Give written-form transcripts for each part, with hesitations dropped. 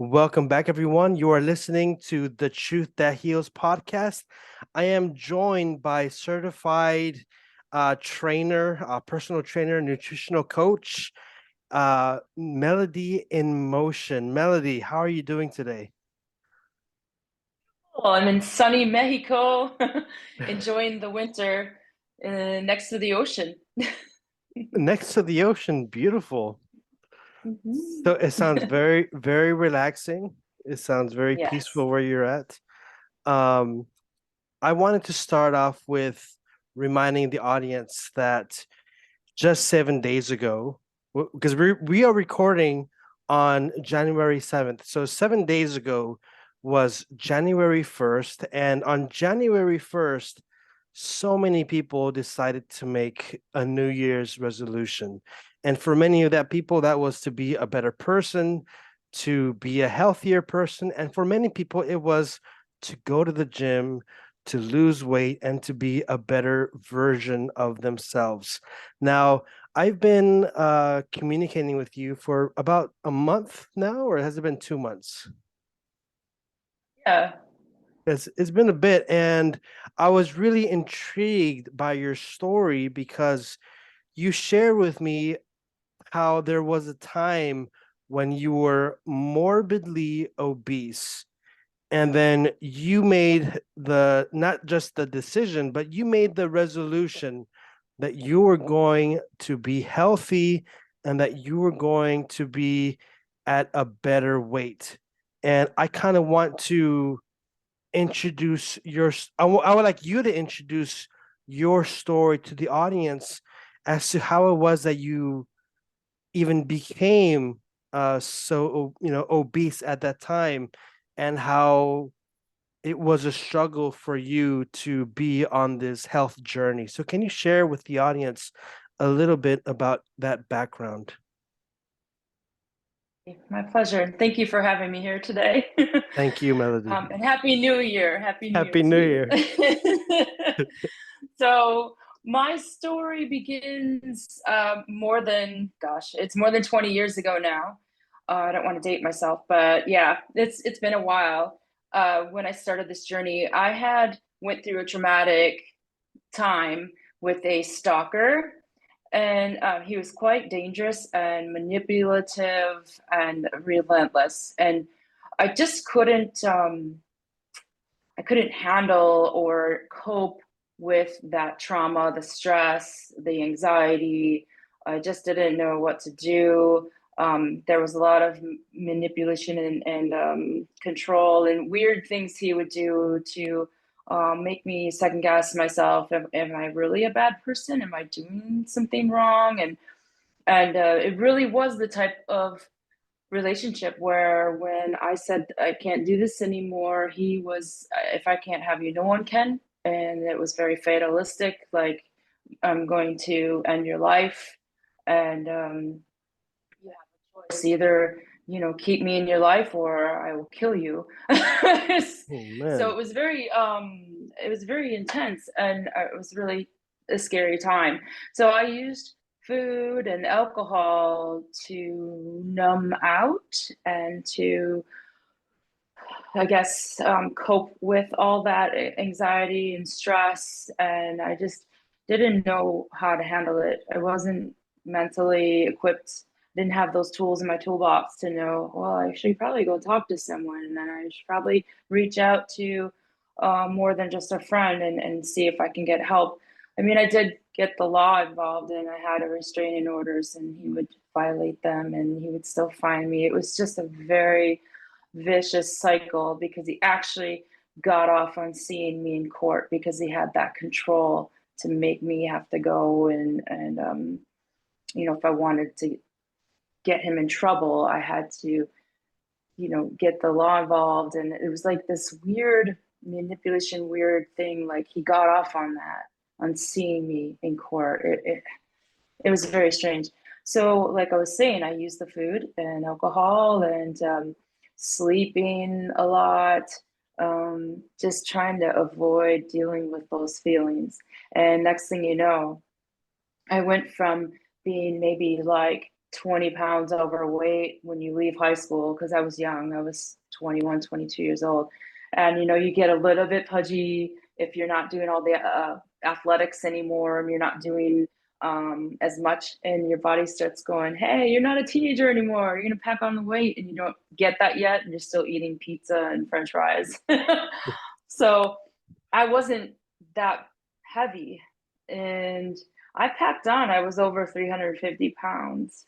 Welcome back, everyone. You are listening to the Truth That Heals podcast. I am joined by certified trainer, personal trainer, nutritional coach, Melody in Motion. Melody, how are you doing today? Well, I'm in sunny Mexico, enjoying the winter next to the ocean. Next to the ocean, beautiful. So Mhm. it sounds very, very relaxing. It sounds very Yes. peaceful where you're at. Um, I wanted to start off with reminding the audience that just 7 days ago, because we are recording on January 7th. So 7 days ago was January 1st. And on January 1st, so many people decided to make a New Year's resolution. And for many of that people, that was to be a better person, to be a healthier person. And for many people, it was to go to the gym, to lose weight, and to be a better version of themselves. Now, I've been communicating with you for about a month now, or has it been 2 months? Yeah. It's been a bit, and I was really intrigued by your story because you shared with me how there was a time when you were morbidly obese, and then you made the not just the decision, but you made the resolution that you were going to be healthy and that you were going to be at a better weight. And I kind of want to introduce I would like you to introduce your story to the audience as to how it was that you even became obese at that time, and how it was a struggle for you to be on this health journey. So can you share with the audience a little bit about that background? My pleasure. Thank you for having me here today. Thank you, Melody. And Happy New Year. Happy New Year Happy to New you. Year. So my story begins it's more than 20 years ago now. I don't want to date myself, but yeah, it's been a while. When I started this journey, I had went through a traumatic time with a stalker, and he was quite dangerous and manipulative and relentless, and I just couldn't handle or cope with that trauma, the stress, the anxiety. I just didn't know what to do. There was a lot of manipulation and control and weird things he would do to make me second guess myself. Am I really a bad person? Am I doing something wrong? And it really was the type of relationship where when I said I can't do this anymore, he was, if I can't have you, no one can. And it was very fatalistic, like, I'm going to end your life. And you have a choice, either, keep me in your life or I will kill you. Oh So man. it was very intense, and it was really a scary time. So I used food and alcohol to numb out and to, I guess, cope with all that anxiety and stress. And I just didn't know how to handle it. I wasn't mentally equipped, didn't have those tools in my toolbox to know, well, I should probably go talk to someone. And then I should probably reach out to more than just a friend and see if I can get help. I mean, I did get the law involved, and I had a restraining orders, and he would violate them and he would still find me. It was just a very vicious cycle because he actually got off on seeing me in court because he had that control to make me have to go and if I wanted to get him in trouble, I had to, get the law involved. And it was like this weird manipulation, weird thing. Like, he got off on that, on seeing me in court. It was very strange. So, like I was saying, I used the food and alcohol and sleeping a lot, just trying to avoid dealing with those feelings. And next thing you know, I went from being maybe like 20 pounds overweight when you leave high school, because I was young. I was 21, 22 years old. And, you get a little bit pudgy if you're not doing all the athletics anymore, and you're not doing as much, and your body starts going, hey, you're not a teenager anymore. You're going to pack on the weight, and you don't get that yet. And you're still eating pizza and French fries. So I wasn't that heavy. And I packed on, I was over 350 pounds.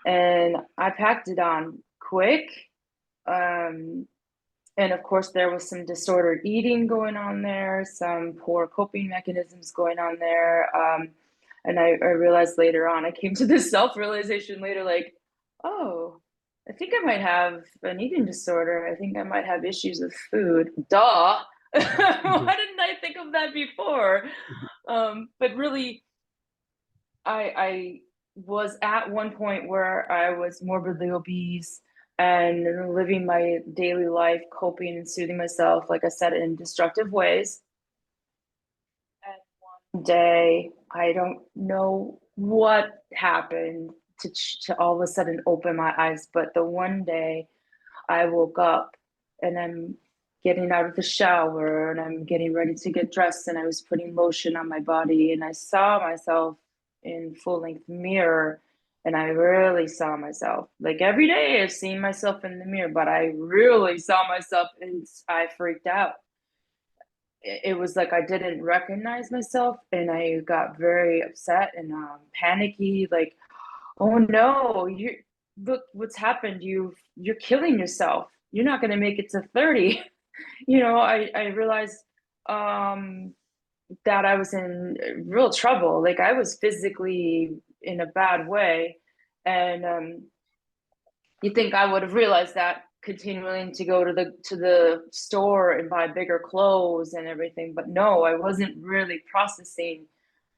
And I packed it on quick. Um, and of course, there was some disordered eating going on there, some poor coping mechanisms going on there. And I realized later on, I came to this self-realization later, like, oh, I think I might have an eating disorder. I think I might have issues with food. Duh. Why didn't I think of that before? But really, I was at one point where I was morbidly obese and living my daily life, coping and soothing myself, like I said, in destructive ways. And one day, I don't know what happened to all of a sudden open my eyes, but the one day I woke up and I'm getting out of the shower and I'm getting ready to get dressed, and I was putting lotion on my body, and I saw myself in full length mirror, and I really saw myself. Like every day I've seen myself in the mirror, but I really saw myself and I freaked out. It was like I didn't recognize myself, and I got very upset and panicky, like, oh no, you look what's happened. You're killing yourself. You're not going to make it to 30. I realized um that I was in real trouble. Like I was physically in a bad way. And you think I would have realized that continuing to go to the store and buy bigger clothes and everything, but no, I wasn't really processing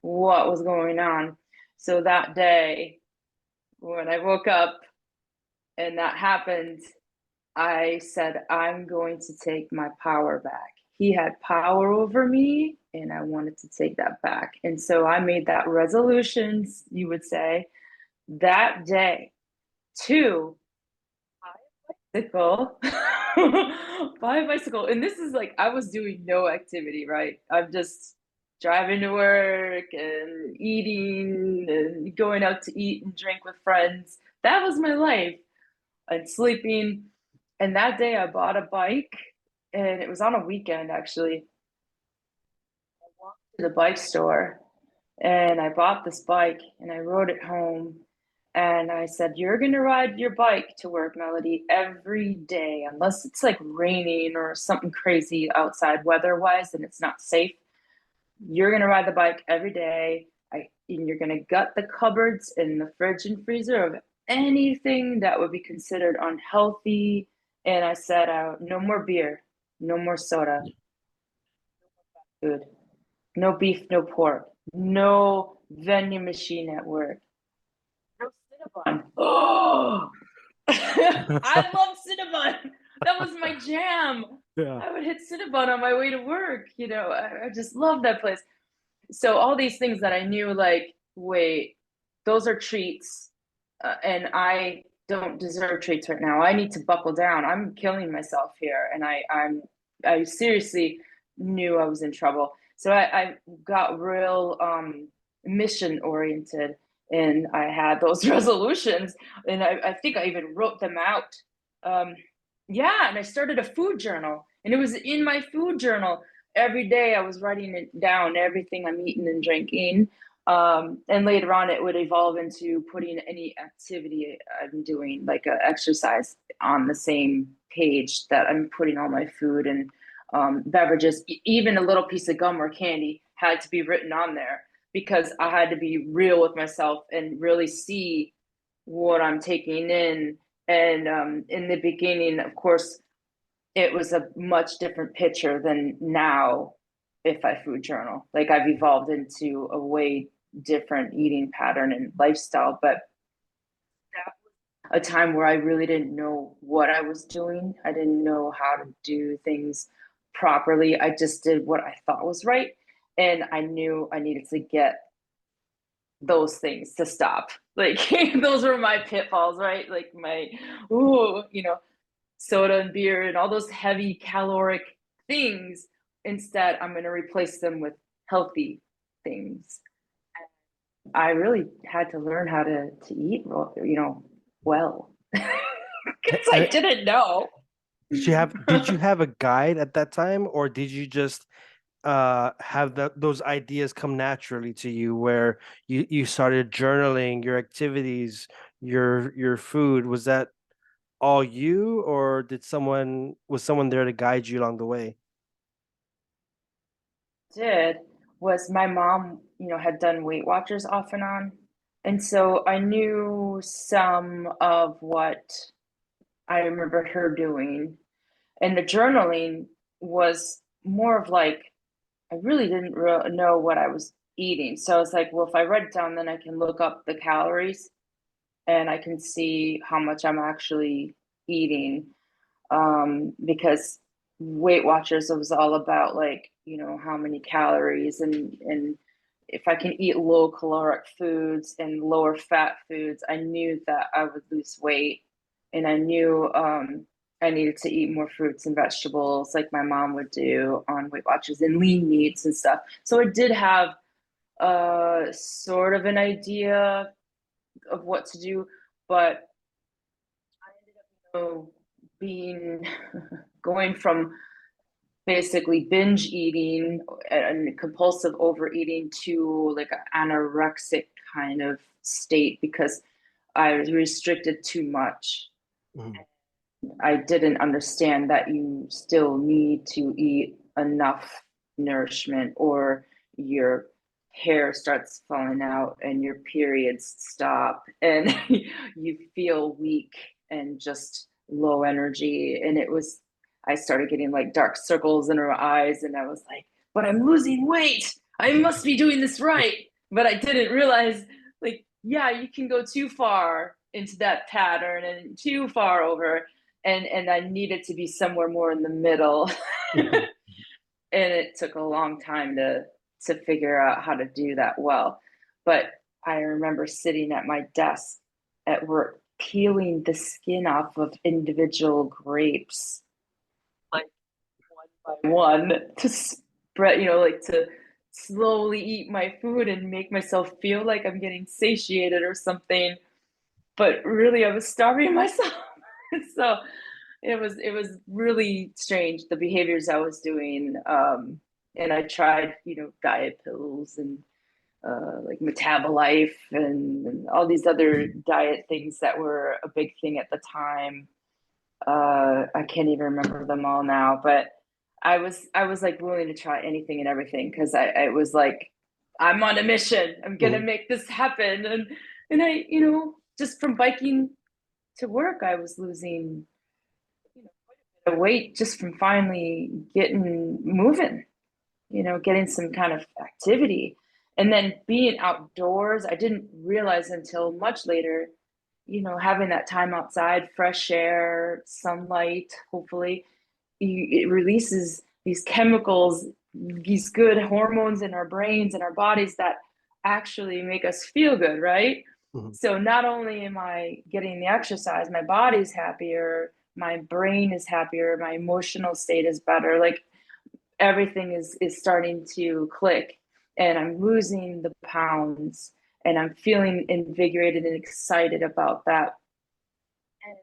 what was going on. So that day when I woke up and that happened, I said, I'm going to take my power back. He had power over me, and I wanted to take that back. And so I made that resolution, you would say, that day to buy a bicycle. Buy a bicycle. And this is like, I was doing no activity, right? I'm just driving to work and eating and going out to eat and drink with friends. That was my life. And sleeping. And that day I bought a bike, and it was on a weekend actually. I walked to the bike store and I bought this bike and I rode it home. And I said, you're going to ride your bike to work, Melody, every day, unless it's like raining or something crazy outside weather wise and it's not safe. You're going to ride the bike every day. And you're going to gut the cupboards and the fridge and freezer of anything that would be considered unhealthy. And I said, no more beer, no more soda, food, no beef, no pork, no vending machine at work, no Cinnabon. Oh, I love Cinnabon. That was my jam. Yeah. I would hit Cinnabon on my way to work. I just love that place. So all these things that I knew, like, wait, those are treats, and I don't deserve treats right now. I need to buckle down. I'm killing myself here, and I seriously knew I was in trouble. So I got real mission oriented, and I had those resolutions, and I think I even wrote them out. Um, yeah, and I started a food journal, and it was in my food journal every day I was writing it down, everything I'm eating and drinking. And later on, it would evolve into putting any activity I'm doing, like exercise, on the same page that I'm putting all my food and beverages. Even a little piece of gum or candy had to be written on there because I had to be real with myself and really see what I'm taking in. And in the beginning, of course, it was a much different picture than now if I food journal. Like I've evolved into a way different eating pattern and lifestyle, but that was a time where I really didn't know what I was doing. I didn't know how to do things properly. I just did what I thought was right. And I knew I needed to get those things to stop. Like those were my pitfalls, right? Like my, ooh, soda and beer and all those heavy caloric things. Instead, I'm going to replace them with healthy things. I really had to learn how to eat, well, because I And didn't know. did you have a guide at that time, or did you just have those ideas come naturally to you, where you started journaling your activities, your food? Was that all you, or was someone there to guide you along the way? Did was my mom, had done Weight Watchers off and on. And so I knew some of what I remember her doing. And the journaling was more of like, I really didn't know what I was eating. So I was like, well, if I write it down, then I can look up the calories and I can see how much I'm actually eating. Because Weight Watchers was all about like, how many calories and if I can eat low caloric foods and lower fat foods, I knew that I would lose weight. And I knew I needed to eat more fruits and vegetables like my mom would do on Weight Watchers and lean meats and stuff. So I did have sort of an idea of what to do, but know, being going from basically binge eating and compulsive overeating to like an anorexic kind of state because I was restricted too much. Mhm. I didn't understand that you still need to eat enough nourishment or your hair starts falling out and your periods stop and you feel weak and just low energy. And I started getting like dark circles in her eyes, and I was like, but I'm losing weight. I must be doing this right. But I didn't realize, like, yeah, you can go too far into that pattern and too far over, and I needed to be somewhere more in the middle. Mhm. And it took a long time to figure out how to do that well. But I remember sitting at my desk at work peeling the skin off of individual grapes like one by one to spread, like to slowly eat my food and make myself feel like I'm getting satiated or something, but really I was starving myself. So it was really strange, the behaviors I was doing. And I tried, diet pills and like Metabolife and all these other diet things that were a big thing at the time. I can't even remember them all now, but I was like willing to try anything and everything because I was like, I'm on a mission. I'm gonna Mhm. make this happen. And I, just from biking to work, I was losing, quite a bit of weight just from finally getting moving, getting some kind of activity. And then being outdoors, I didn't realize until much later, having that time outside, fresh air, sunlight, hopefully, it releases these chemicals, these good hormones in our brains and our bodies that actually make us feel good, right? Mhm. So not only am I getting the exercise, my body's happier, my brain is happier, my emotional state is better. Like everything is starting to click, and I'm losing the pounds and I'm feeling invigorated and excited about that. And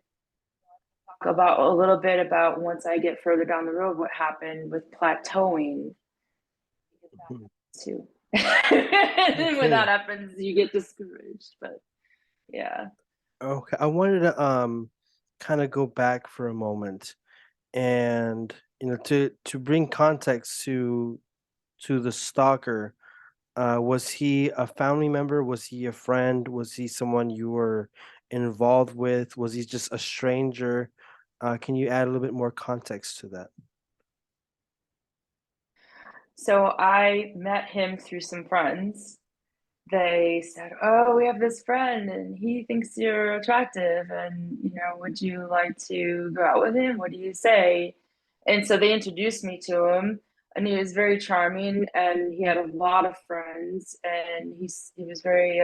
talk about a little bit about once I get further down the road, what happened with plateauing Mhm. too. And then when that Okay. happens, you get discouraged. But yeah. Okay. I wanted to kind of go back for a moment, and to bring context to the stalker. Was he a family member? Was he a friend? Was he someone you were involved with? Was he just a stranger? Can you add a little bit more context to that? So I met him through some friends. They said, "Oh, we have this friend and he thinks you're attractive and, would you like to go out with him? What do you say?" And so they introduced me to him, and he was very charming and he had a lot of friends, and he was very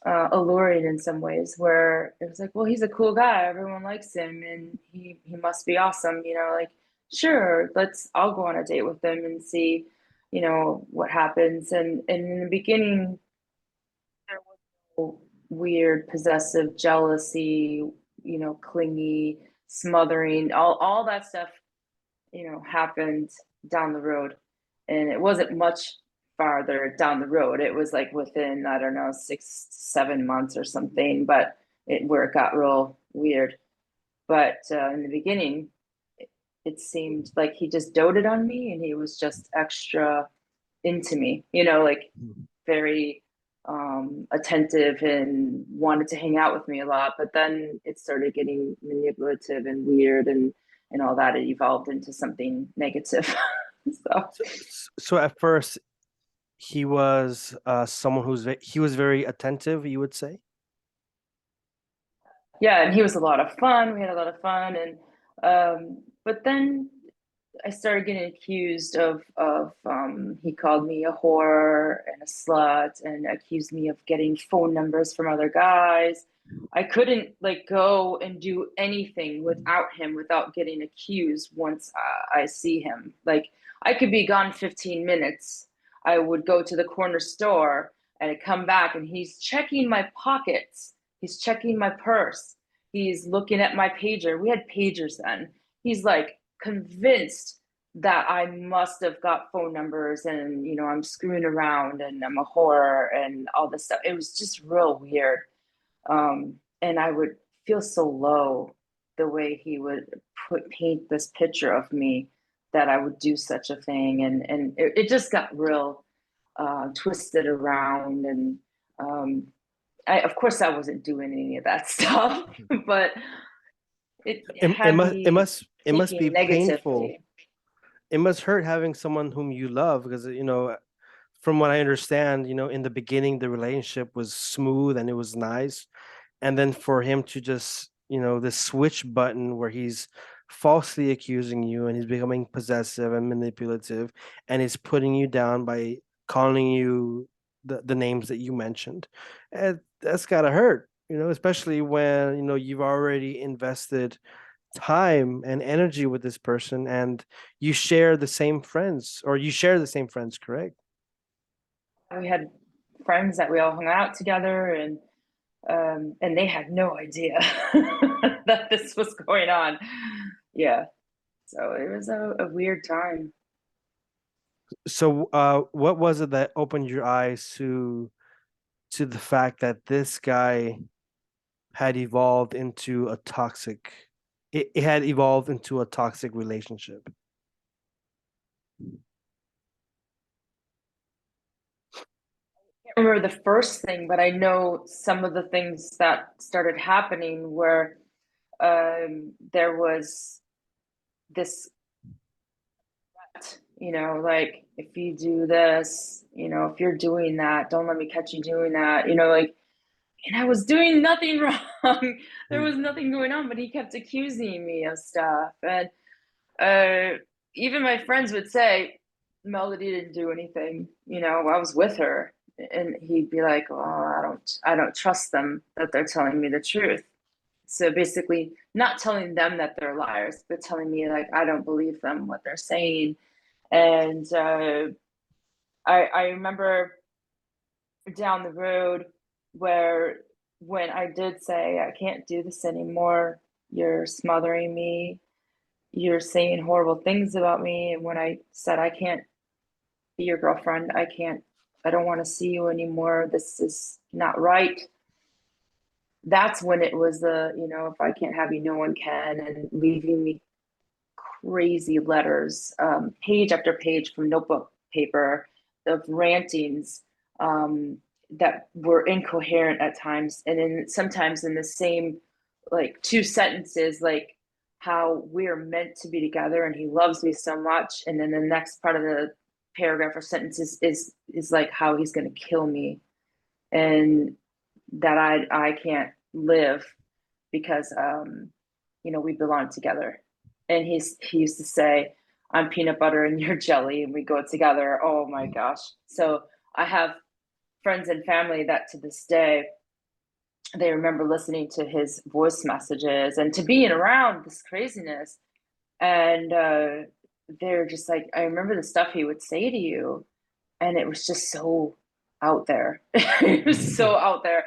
alluring in some ways, where it was like, well, he's a cool guy, everyone likes him, and he must be awesome, like, sure, I'll go on a date with him and see, what happens. And in the beginning, there was no weird possessive jealousy, clingy, smothering, all that stuff, happened down the road. And it wasn't much farther down the road. It was like within, I don't know, 6, 7 months or something, but where it got real weird. But in the beginning, it seemed like he just doted on me, and he was just extra into me, like very attentive and wanted to hang out with me a lot. But then it started getting manipulative and weird, and all that. It evolved into something negative. So So, so at first, he was someone he was very attentive, you would say? yeah, and he was a lot of fun. We had a lot of fun, and but then I started getting accused of he called me a whore and a slut, and accused me of getting phone numbers from other guys. I couldn't like go and do anything without him without getting accused once I see him. Like I could be gone 15 minutes. I would go to the corner store and I come back and he's checking my pockets. He's checking my purse. He's looking at my pager. We had pagers then. He's like convinced that I must have got phone numbers, and I'm screwing around and I'm a whore and all this stuff. It was just real weird. And I would feel so low the way he would paint this picture of me, that I would do such a thing, and it just got real twisted around. And of course I wasn't doing any of that stuff, but it It had must me it must be thinking painful. negatively. It must hurt having someone whom you love because from what I understand, in the beginning the relationship was smooth and it was nice, and then for him to just this switch button where he's falsely accusing you and he's becoming possessive and manipulative and he's putting you down by calling you the names that you mentioned, that's gotta hurt, especially when you've already invested time and energy with this person and you share the same friends, correct? We had friends that we all hung out together, and they had no idea that this was going on. Yeah, so it was a weird time. So what was it that opened your eyes to the fact that this guy had evolved into a toxic it had evolved into a toxic relationship? I can't remember the first thing, but I know some of the things that started happening where there was this, like, if you do this, if you're doing that, don't let me catch you doing that, like, and I was doing nothing wrong. There Mm. was nothing going on, but he kept accusing me of stuff. And uh, even my friends would say, Melody didn't do anything. I was with her. And he'd be like, "Oh, I don't trust them that they're telling me the truth." So basically, not telling them that they're liars, but telling me like I don't believe them what they're saying. And I remember down the road where when I did say, I can't do this anymore, you're smothering me, you're saying horrible things about me. And when I said, I can't be your girlfriend, I don't want to see you anymore, this is not right. That's when it was if I can't have you, no one can, and leaving me crazy letters, page after page from notebook paper of rantings, that were incoherent at times, and then sometimes in the same like two sentences, like how we're meant to be together and he loves me so much, and then the next part of the paragraph or sentence is like how he's going to kill me, and that I can't live because we belong together. And he used to say, I'm peanut butter and you're jelly and we go together. Oh my gosh. So I have friends and family that to this day they remember listening to his voice messages and to being around this craziness. And they're just like, I remember the stuff he would say to you, and it was just so out there. It was so out there.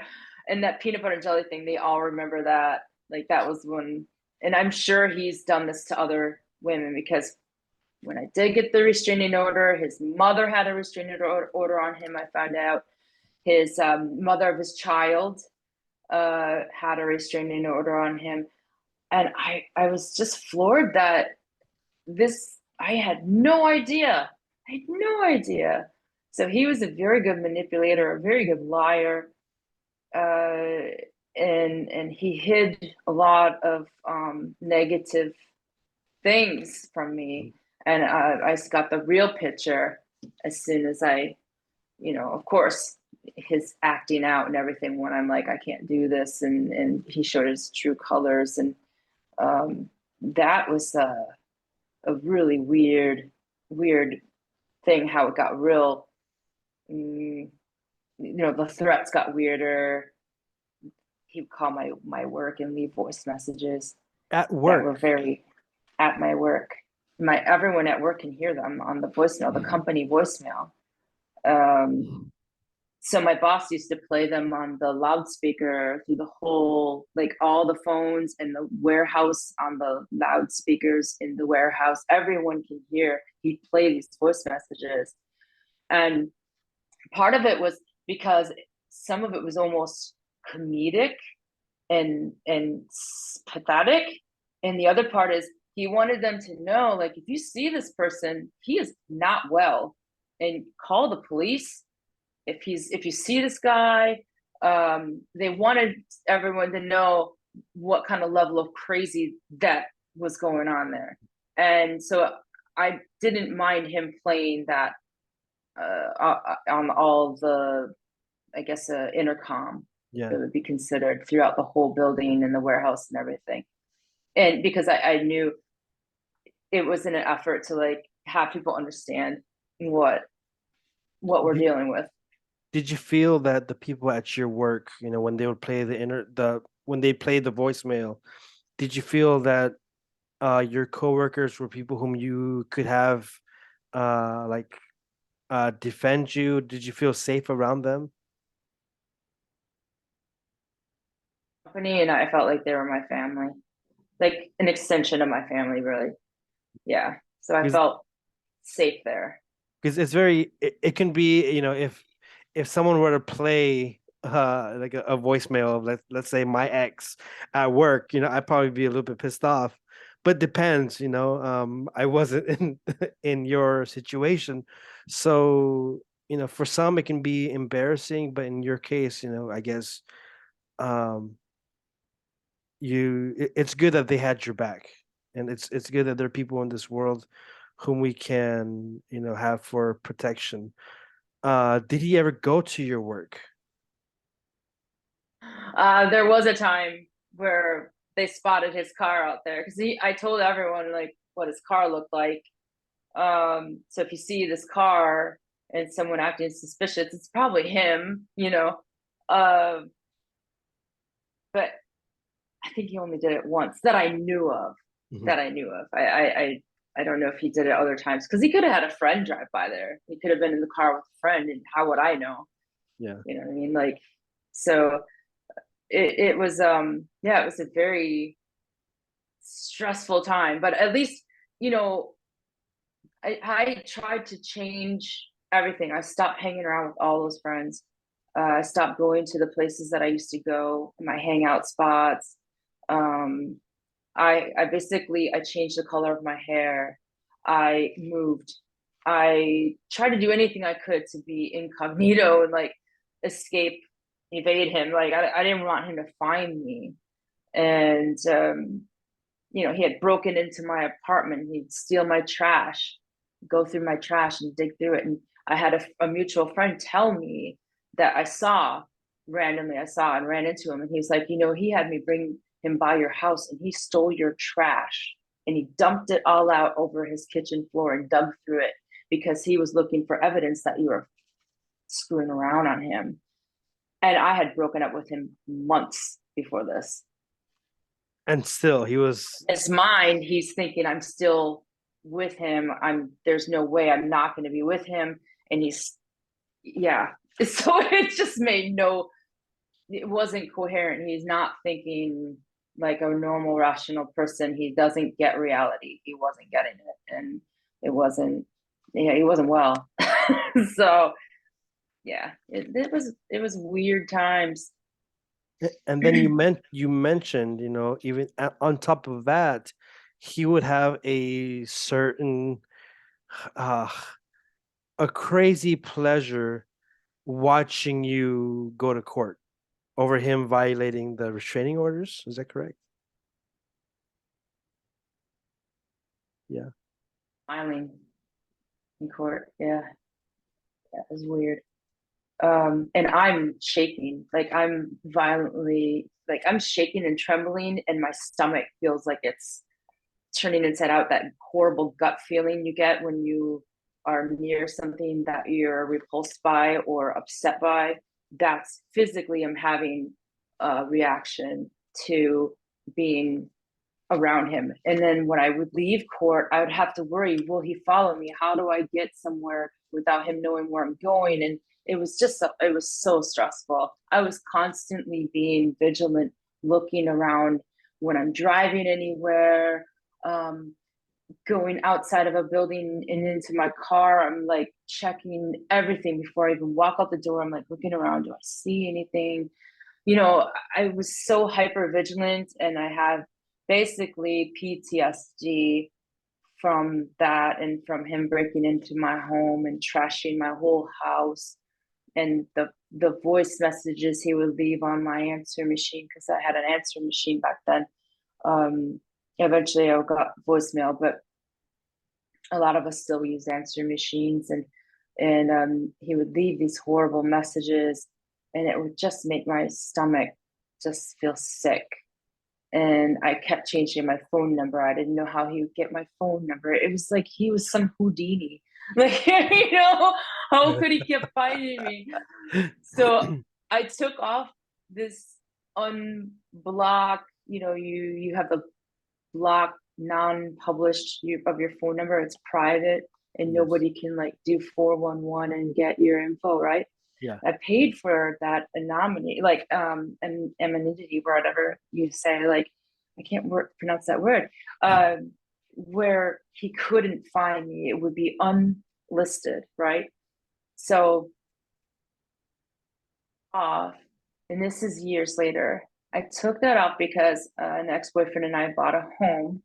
And that peanut butter and jelly thing, they all remember that. Like that was when, and I'm sure he's done this to other women, because when I did get the restraining order, his mother had a restraining order on him. I found out his mother of his child had a restraining order on him. And I was just floored that this, I had no idea. I had no idea. So he was a very good manipulator, a very good liar, uh, and he hid a lot of negative things from me. And I got the real picture as soon as I, of course, his acting out and everything when I'm like, I can't do this, and he showed his true colors, and that was a really weird thing, how it got real. The threats got weirder. He would call my work and leave voice messages At that were work. very at my work. Everyone at work can hear them on the voicemail, the company voicemail. So my boss used to play them on the loudspeaker through the whole, like all the phones in the warehouse, on the loudspeakers in the warehouse. Everyone can hear. He'd play these voice messages. And part of it was because some of it was almost comedic and pathetic. And the other part is he wanted them to know, like, if you see this person, he is not well, and call the police. If you see this guy, they wanted everyone to know what kind of level of crazy that was going on there. And so I didn't mind him playing that on all the, I guess, intercom, Yeah. it would be considered, throughout the whole building and the warehouse and everything. And because I knew it was in an effort to like have people understand what we're Did, dealing with. did you feel that the people at your work, when they would play when they played the voicemail, did you feel that your coworkers were people whom you could have like defend you? Did you feel safe around them? Company, and I felt like they were my family, like an extension of my family, really. Yeah. So I Because felt safe there. it's very it can be, if someone were to play like a voicemail of, let's say, my ex at work, I'd probably be a little bit pissed off. But depends, I wasn't in in your situation. So, for some it can be embarrassing, but in your case, I guess um it's good that they had your back. And it's good that there are people in this world whom we can, have for protection. Did he ever go to your work? There was a time where they spotted his car out there, because I told everyone like what his car looked like. So if you see this car and someone acting suspicious, it's probably him. Uh, but I think he only did it once that I knew of. Mhm. That I knew of. I don't know if he did it other times, because he could have had a friend drive by there. He could have been in the car with a friend, and how would I know? Yeah. You know what I mean? Like, so it was yeah, it was a very stressful time. But at least, you know, I tried to change everything. I stopped hanging around with all those friends. I stopped going to the places that I used to go, my hangout spots. Um, I basically I changed the color of my hair. I moved. I tried to do anything I could to be incognito and like escape, evade him. Like I didn't want him to find me. And he had broken into my apartment. He'd steal my trash, go through my trash and dig through it. And I had a mutual friend tell me that I saw and ran into him. And he's like, he had me bring him by your house and he stole your trash and he dumped it all out over his kitchen floor and dug through it because he was looking for evidence that you were screwing around on him. And I had broken up with him months before this. And still, he was. In his mind, he's thinking I'm still with him. There's no way I'm not going to be with him. And he's, yeah. So it just made no, it wasn't coherent. He's not thinking like a normal, rational person. He doesn't get reality. He wasn't getting it. And it wasn't, yeah, he wasn't well. So yeah, it was weird times. And then you mentioned, even on top of that, he would have a certain uh a crazy pleasure watching you go to court over him violating the restraining orders. Is that correct? Yeah. Smiling in court. Yeah, that was weird. And I'm shaking, like I'm violently, like I'm shaking and trembling, and my stomach feels like it's turning inside out. That horrible gut feeling you get when you are near something that you're repulsed by or upset by. That's physically, I'm having a reaction to being around him. And then when I would leave court, I would have to worry, will he follow me? How do I get somewhere without him knowing where I'm going? And it was just, it was so stressful. I was constantly being vigilant, looking around when I'm driving anywhere, going outside of a building and into my car. I'm like checking everything before I even walk out the door. I'm like looking around, do I see anything? I was so hyper vigilant, and I have basically PTSD from that and from him breaking into my home and trashing my whole house, and the voice messages he would leave on my answer machine, because I had an answer machine back then. Eventually I got voicemail, but a lot of us still use answer machines, and he would leave these horrible messages, and it would just make my stomach just feel sick. And I kept changing my phone number. I didn't know how he would get my phone number. It was like he was some Houdini. Like, how could he keep finding me? So I took off this unblock, you have the block non-published of your phone number. It's private, and Yes. nobody can like do 411 and get your info, right? Yeah. I paid for that anonymity, like anonymity, whatever you say. Like, I can't pronounce that word. Where he couldn't find me, it would be unlisted, right? So off, and this is years later. I took that off because an ex-boyfriend and I bought a home,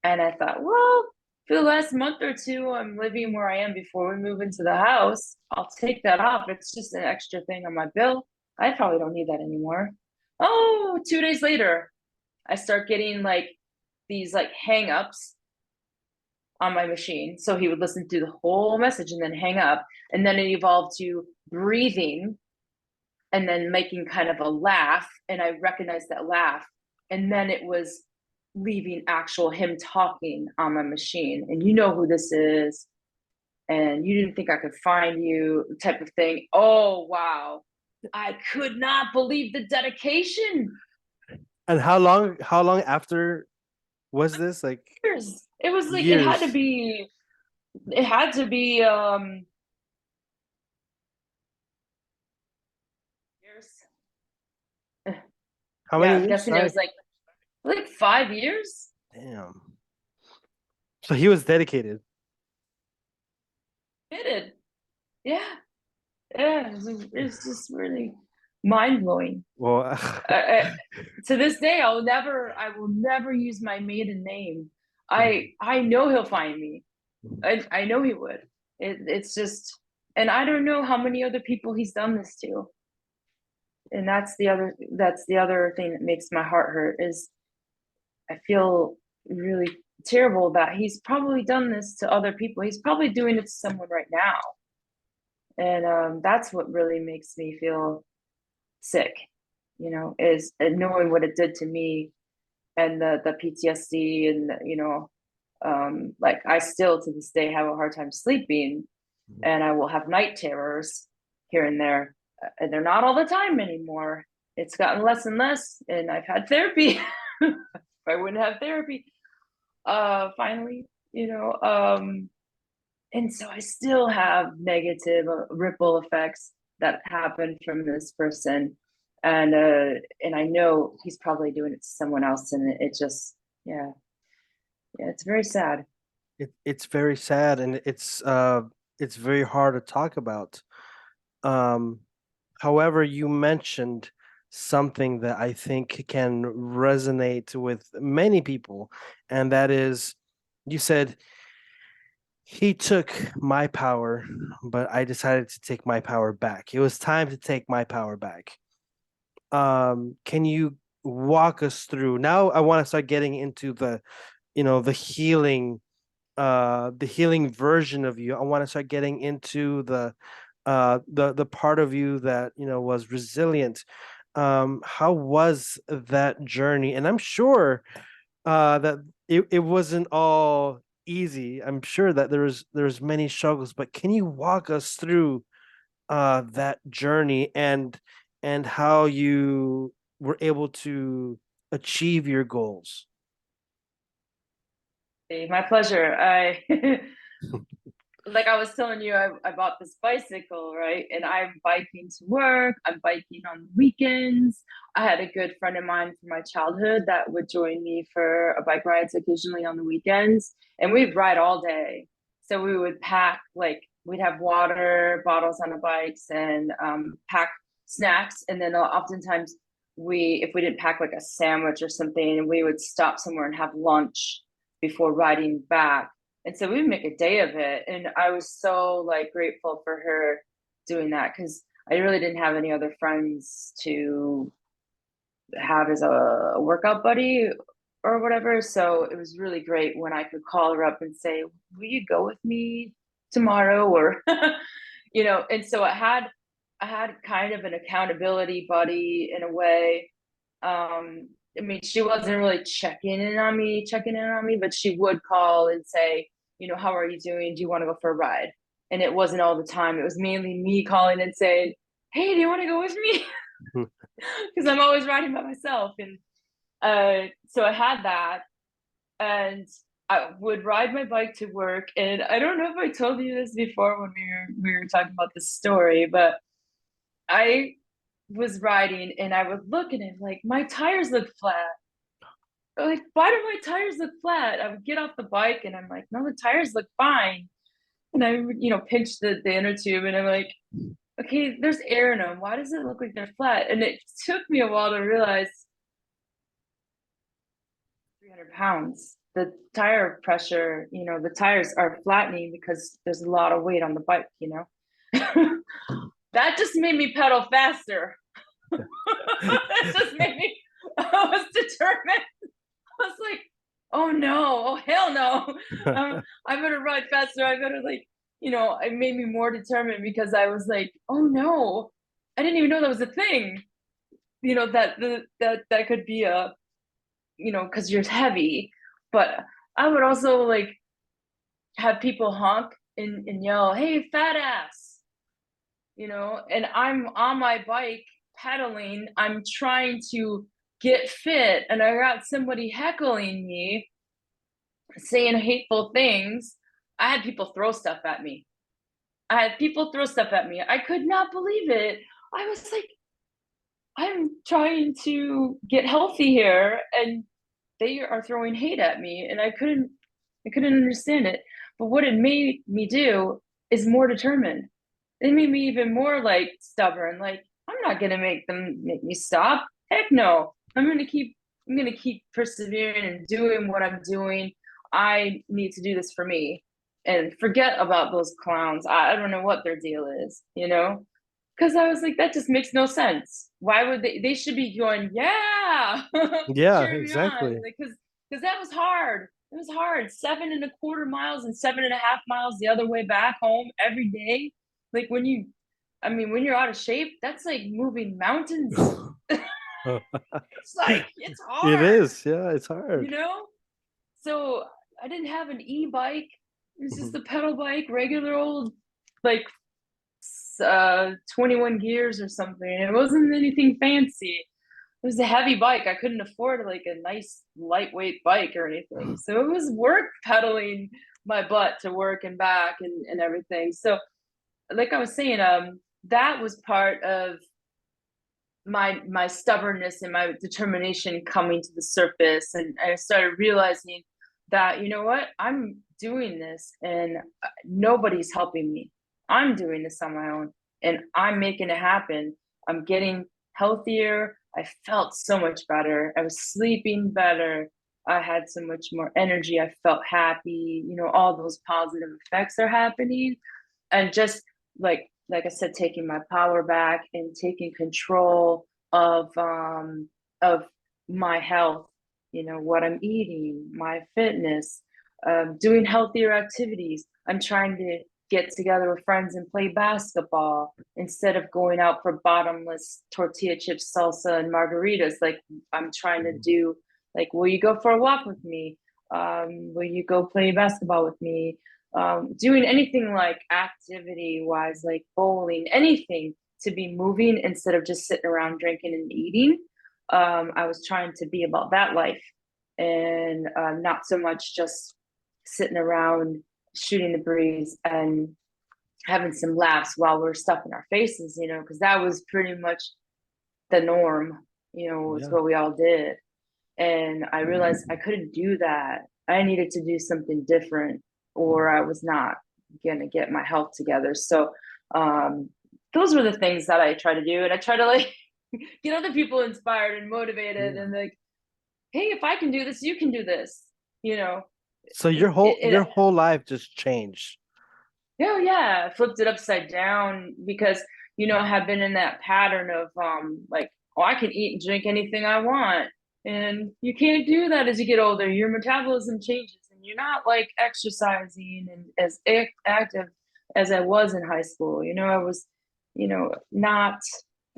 and I thought, well, for the last month or two, I'm living where I am before we move into the house. I'll take that off. It's just an extra thing on my bill. I probably don't need that anymore. Oh, 2 days later, I start getting like these like hang-ups on my machine. So he would listen to the whole message and then hang up. And then it evolved to breathing and then making kind of a laugh. And I recognized that laugh. And then it was leaving actual him talking on my machine. And you know who this is. And you didn't think I could find you, type of thing. Oh, wow. I could not believe the dedication. And how long after was this? Like Years. It was like years. it had to be years. How Yeah, many I'm years? guessing it Sorry. was like 5 years. Damn. So he was dedicated. Fitted. Yeah. Yeah. It's just really mind blowing. Well, To this day, I will never use my maiden name. I know he'll find me. I know he would. It's just, and I don't know how many other people he's done this to. And that's the other thing that makes my heart hurt, is I feel really terrible that he's probably done this to other people. He's probably doing it to someone right now. And that's what really makes me feel sick, is knowing what it did to me, and the PTSD, and like I still to this day have a hard time sleeping, and I will have night terrors here and there. and they're not all the time anymore. It's gotten less and less, and I've had therapy. If I wouldn't have therapy, finally, and so I still have negative ripple effects that happen from this person, and I know he's probably doing it to someone else, and it just, yeah, yeah, it's very sad. It's very sad, and it's very hard to talk about. Um, However, you mentioned something that I think can resonate with many people, and that is, you said he took my power, but I decided to take my power back. It was time to take my power back. Can you walk us through? Now I want to start getting into the the healing version of you. I want to start getting into the part of you that was resilient. How was that journey? And I'm sure that it wasn't all easy. I'm sure that there's many struggles, but can you walk us through that journey and how you were able to achieve your goals? My pleasure. I like I was telling you, I bought this bicycle, right? And I'm biking to work, I'm biking on the weekends. I had a good friend of mine from my childhood that would join me for bike rides occasionally on the weekends, and we'd ride all day. So we would pack, like, we'd have water bottles on the bikes and pack snacks. And then oftentimes, if we didn't pack like a sandwich or something, we would stop somewhere and have lunch before riding back, and so we would make a day of it. And I was so like grateful for her doing that, because I really didn't have any other friends to have as a workout buddy or whatever. So it was really great when I could call her up and say, will you go with me tomorrow? Or and so I had kind of an accountability buddy in a way. I mean, she wasn't really checking in on me, but she would call and say, how are you doing? Do you want to go for a ride? And it wasn't all the time. It was mainly me calling and saying, hey, do you want to go with me? Because I'm always riding by myself. And so I had that, and I would ride my bike to work. And I don't know if I told you this before when we were talking about this story, but I was riding and I would look, and it like my tires look flat. Like, why do my tires look flat? I would get off the bike and I'm like, no, the tires look fine. And I would, pinch the inner tube, and I'm like, okay, there's air in them. Why does it look like they're flat? And it took me a while to realize 300 pounds. The tire pressure, the tires are flattening because there's a lot of weight on the bike. That just made me pedal faster. That just made me, I was determined. I was like, oh no, oh hell no. I better ride faster. I better it made me more determined, because I was like, oh no, I didn't even know that was a thing. That could be because you're heavy. But I would also have people honk and yell, hey, fat ass, and I'm on my bike pedaling. I'm trying to get fit, and I got somebody heckling me, saying hateful things. I had people throw stuff at me. I could not believe it. I was like, I'm trying to get healthy here, and they are throwing hate at me, and I couldn't understand it. But what it made me do is more determined. It made me even more stubborn. Like, I'm not gonna make me stop. Heck no. I'm gonna keep persevering and doing what I'm doing. I need to do this for me and forget about those clowns. I don't know what their deal is. Because I was like, that just makes no sense. Why would they should be going, yeah, Yeah, cheering me on. exactly. Because that was hard. It was hard. 7.25 miles and 7.5 miles the other way back home every day. Like, when you're out of shape, that's like moving mountains. It's It hard, is. Yeah, it's you hard. know? So I didn't have an e-bike. It was just a pedal bike, regular old, like 21 gears or something. It wasn't anything fancy. It was a heavy bike. I couldn't afford like a nice lightweight bike or anything. So it was work pedaling my butt to work and back and everything. So like I was saying, that was part of my stubbornness and my determination coming to the surface. And I started realizing that, you know what, I'm doing this and nobody's helping me. I'm doing this on my own and I'm making it happen. I'm getting healthier. I felt so much better. I was sleeping better. I had so much more energy. I felt happy. All those positive effects are happening. And just like I said, taking my power back and taking control of my health, what I'm eating, my fitness, doing healthier activities. I'm trying to get together with friends and play basketball instead of going out for bottomless tortilla chips, salsa, and margaritas. Like I'm trying to do, like, will you go for a walk with me? Will you go play basketball with me? Doing anything like activity wise, like bowling, anything to be moving instead of just sitting around drinking and eating. I was trying to be about that life and not so much just sitting around shooting the breeze and having some laughs while we're stuffing our faces, because that was pretty much the norm, was Yeah. what we all did. And I realized I couldn't do that. I needed to do something different or I was not going to get my health together. So those were the things that I try to do. And I try to like get other people inspired and motivated Yeah. and like, hey, if I can do this, you can do this, you know. So It, your it, whole life just changed. oh yeah, I flipped it upside down because I had been in that pattern of like, oh, I can eat and drink anything I want. And you can't do that as you get older. Your metabolism changes and you're not like exercising and as active as I was in high school. I was, not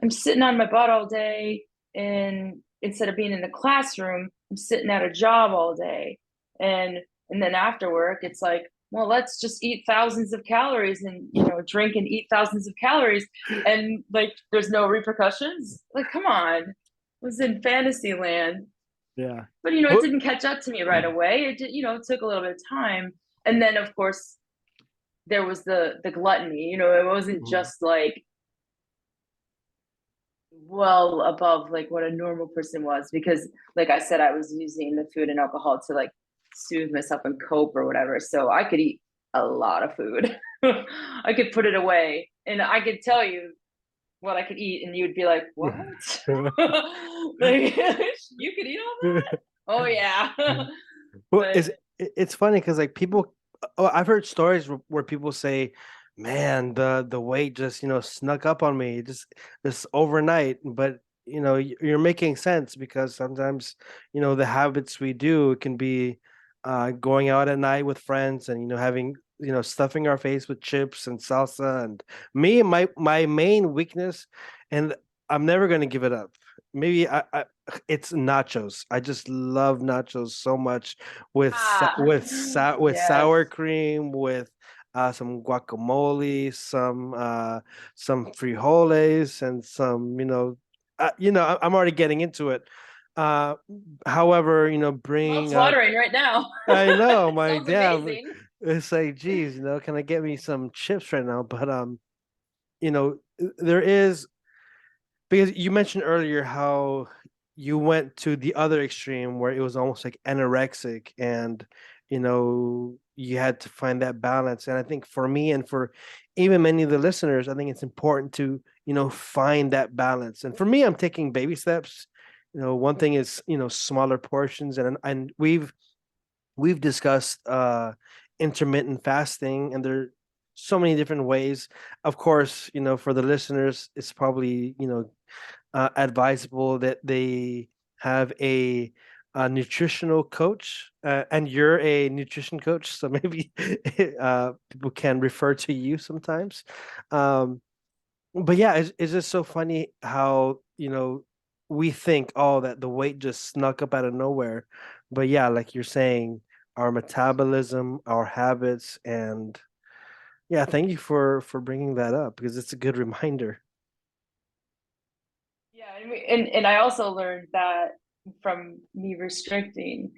I'm sitting on my butt all day and instead of being in the classroom, I'm sitting at a job all day. And then after work, it's like, well, let's just eat thousands of calories and drink and eat thousands of calories and like there's no repercussions. Like, come on. It was in fantasy land. Yeah. But it Well, didn't catch up to me right away. It did, it took a little bit of time. And then of course there was the gluttony. It wasn't mhm. just like well above like what a normal person was because like I said, I was using the food and alcohol to like soothe myself and cope or whatever. So I could eat a lot of food. I could put it away and I could tell you what I could eat and you'd be like, what? Like you could eat all that? Oh yeah. Well, But it's funny because like people, oh, I've heard stories where people say, "Man, the weight just snuck up on me just overnight." But you're making sense because sometimes the habits we do can be going out at night with friends and having stuffing our face with chips and salsa. And me, my main weakness, and I'm never gonna give it up. Maybe it's nachos. I just love nachos so much ah with yes. sour cream, with some guacamole, some frijoles, and some I'm already getting into it. Uh, however, Mouth's bring watering right now. I know It my sounds damn. amazing. It's like, geez, can I get me some chips right now? But there is because you mentioned earlier how you went to the other extreme where it was almost like anorexic and you had to find that balance. And I think for me and for even many of the listeners, I think it's important to find that balance. And for me, I'm taking baby steps. One thing is smaller portions, and we've discussed intermittent fasting, and there are so many different ways. Of course, for the listeners, it's probably advisable that they have a nutritional coach, and you're a nutrition coach, so maybe people can refer to you sometimes. Um, but yeah, it's just so funny how we think, oh, that the weight just snuck up out of nowhere, but yeah, like you're saying, our metabolism, our habits, and Yeah, thank you for bringing that up because it's a good reminder. Yeah, and I also learned that from me restricting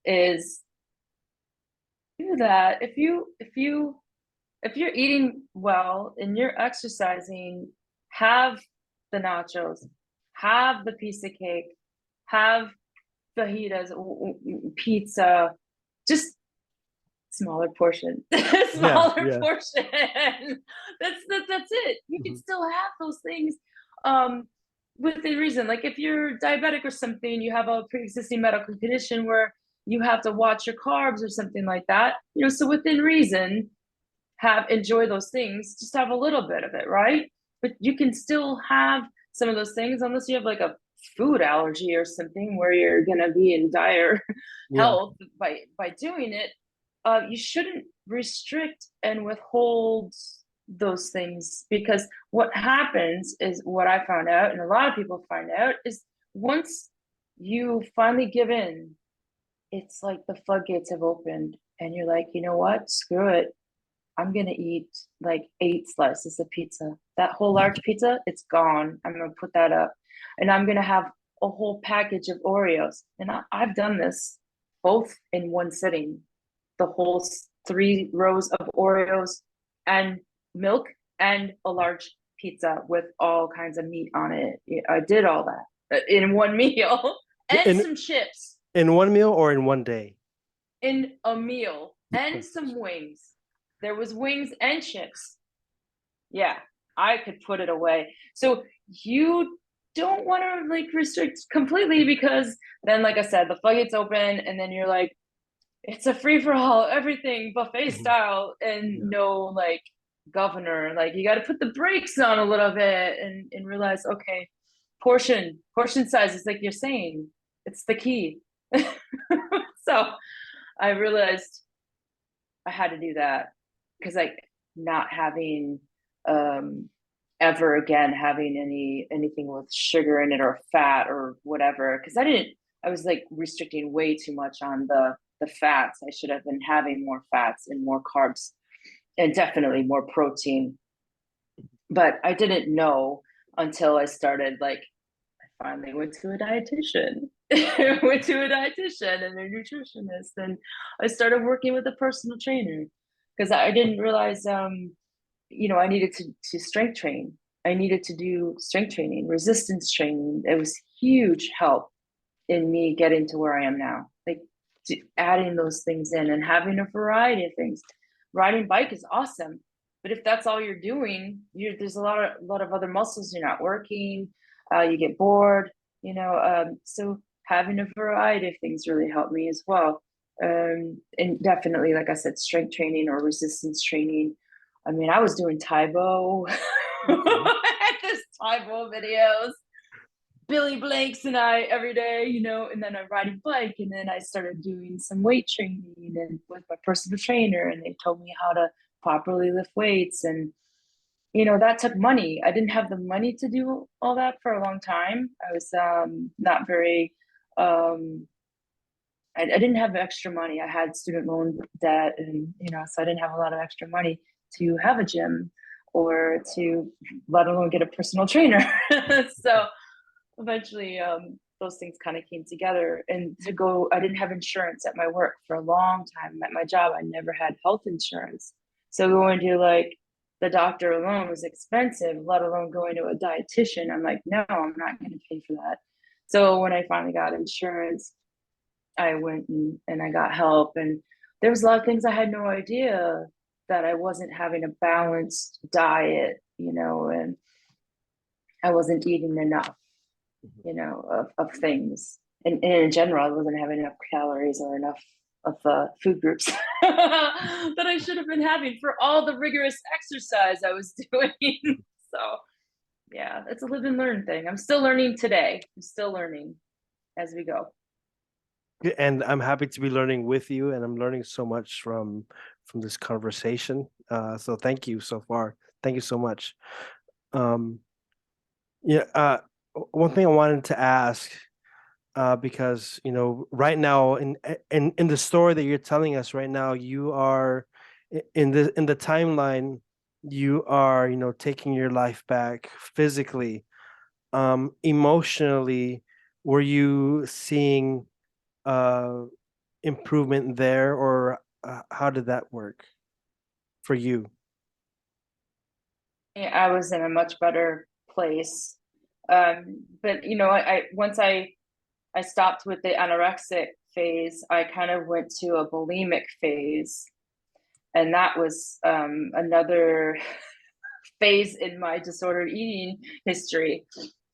is do that if you're eating well and you're exercising, have the nachos, have the piece of cake, have fajitas, pizza, just smaller portion, Yeah, smaller yeah. portion. That's it. You can Mhm. still have those things um within reason. Like if you're diabetic or something, you have a pre-existing medical condition where you have to watch your carbs or something like that. So within reason, have enjoy those things, just have a little bit of it, right? But you can still have some of those things unless you have like a food allergy or something where you're going to be in dire Yeah, health by doing it. You shouldn't restrict and withhold those things, because what happens is, what I found out and a lot of people find out, is once you finally give in, it's like the floodgates have opened and you're like, you know what, screw it, I'm gonna eat like 8 slices of pizza. That whole large pizza, it's gone. I'm gonna put that up, and I'm gonna have a whole package of Oreos. And I've done this both in one sitting. The whole 3 rows of Oreos and milk and a large pizza with all kinds of meat on it. I did all that in one meal, and in some chips in one meal or in one day. in a meal, and some wings. There was wings and chips. Yeah, I could put it away. So you don't want to like restrict completely, because then, like I said, the floodgates open and then you're like, it's a free for all, everything buffet Mhm. style, and Yeah. no like governor. Like you got to put the brakes on a little bit and realize, okay, portion size is like you're saying, it's the key. So I realized I had to do that, because like not having um ever again having anything with sugar in it or fat or whatever, because I was like restricting way too much on the fats. I should have been having more fats and more carbs and definitely more protein, but I didn't know until I started like, I finally went to a dietitian. Went to a dietitian and a nutritionist, and I started working with a personal trainer, because I didn't realize I needed to strength train. I needed to do strength training, resistance training. It was huge help in me getting to where I am now. Like adding those things in and having a variety of things. Riding bike is awesome, but if that's all you're doing, there's a lot of other muscles you're not working. You get bored, so having a variety of things really helped me as well. And definitely, like I said, strength training or resistance training. I mean, I was doing Taibo. Okay. This Taibo videos, Billy Blanks and I every day, and then I'm riding bike, and then I started doing some weight training and with my personal trainer, and they told me how to properly lift weights, and that took money. I didn't have the money to do all that for a long time. I was not very um I didn't have extra money. I had student loan debt, and so I didn't have a lot of extra money to have a gym or to let alone get a personal trainer. So eventually those things kind of came together, and I didn't have insurance at my work for a long time. At my job, I never had health insurance, so going to like the doctor alone was expensive, let alone going to a dietitian. I'm like, no, I'm not going to pay for that. So when I finally got insurance, I went and I got help, and there was a lot of things I had no idea, that I wasn't having a balanced diet, and I wasn't eating enough, of things. And in general, I wasn't having enough calories or enough of food groups that I should have been having for all the rigorous exercise I was doing. So, yeah, it's a live and learn thing. I'm still learning today. I'm still learning as we go. And I'm happy to be learning with you, and I'm learning so much from this conversation. So thank you so far. Thank you so much. Um, yeah. One thing I wanted to ask, because right now in the story that you're telling us right now, you are in the timeline, you are, taking your life back physically. Emotionally, were you seeing uh improvement there, or how did that work for you? I was in a much better place. But I once I stopped with the anorexic phase, I kind of went to a bulimic phase, and that was another phase in my disordered eating history.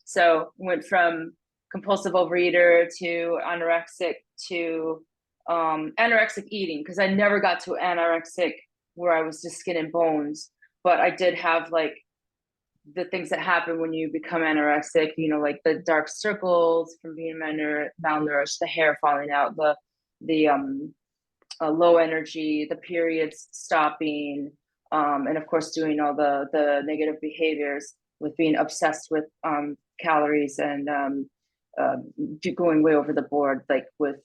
So went from compulsive overeater to anorexic to anorexic eating, because I never got to anorexic where I was just skin and bones, but I did have like the things that happen when you become anorexic, like the dark circles from being malnourished, the hair falling out, the low energy, the periods stopping, and of course doing all the negative behaviors with being obsessed with calories and uh, going way over the board, like with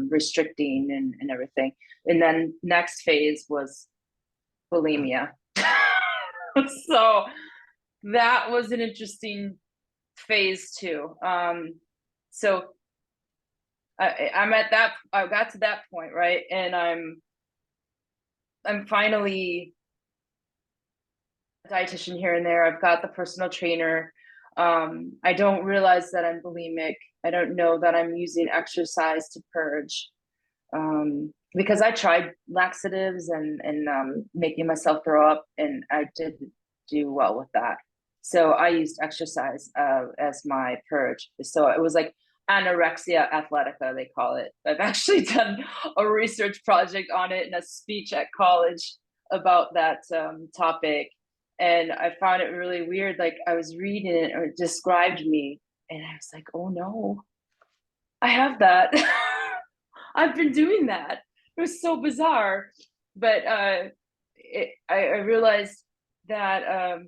restricting and everything. And then next phase was bulimia. So that was an interesting phase too. So I'm at that. I got to that point, right, and I'm finally a dietitian here and there. I've got the personal trainer. I don't realize that I'm bulimic. I don't know that I'm using exercise to purge, because I tried laxatives and making myself throw up, and I didn't do well with that. So I used exercise as my purge. So it was like anorexia athletica, they call it. I've actually done a research project on it and a speech at college about that topic. And I found it really weird. Like I was reading it, or it described me, and I was like, oh no, I have that. I've been doing that. It was so bizarre. But I realized that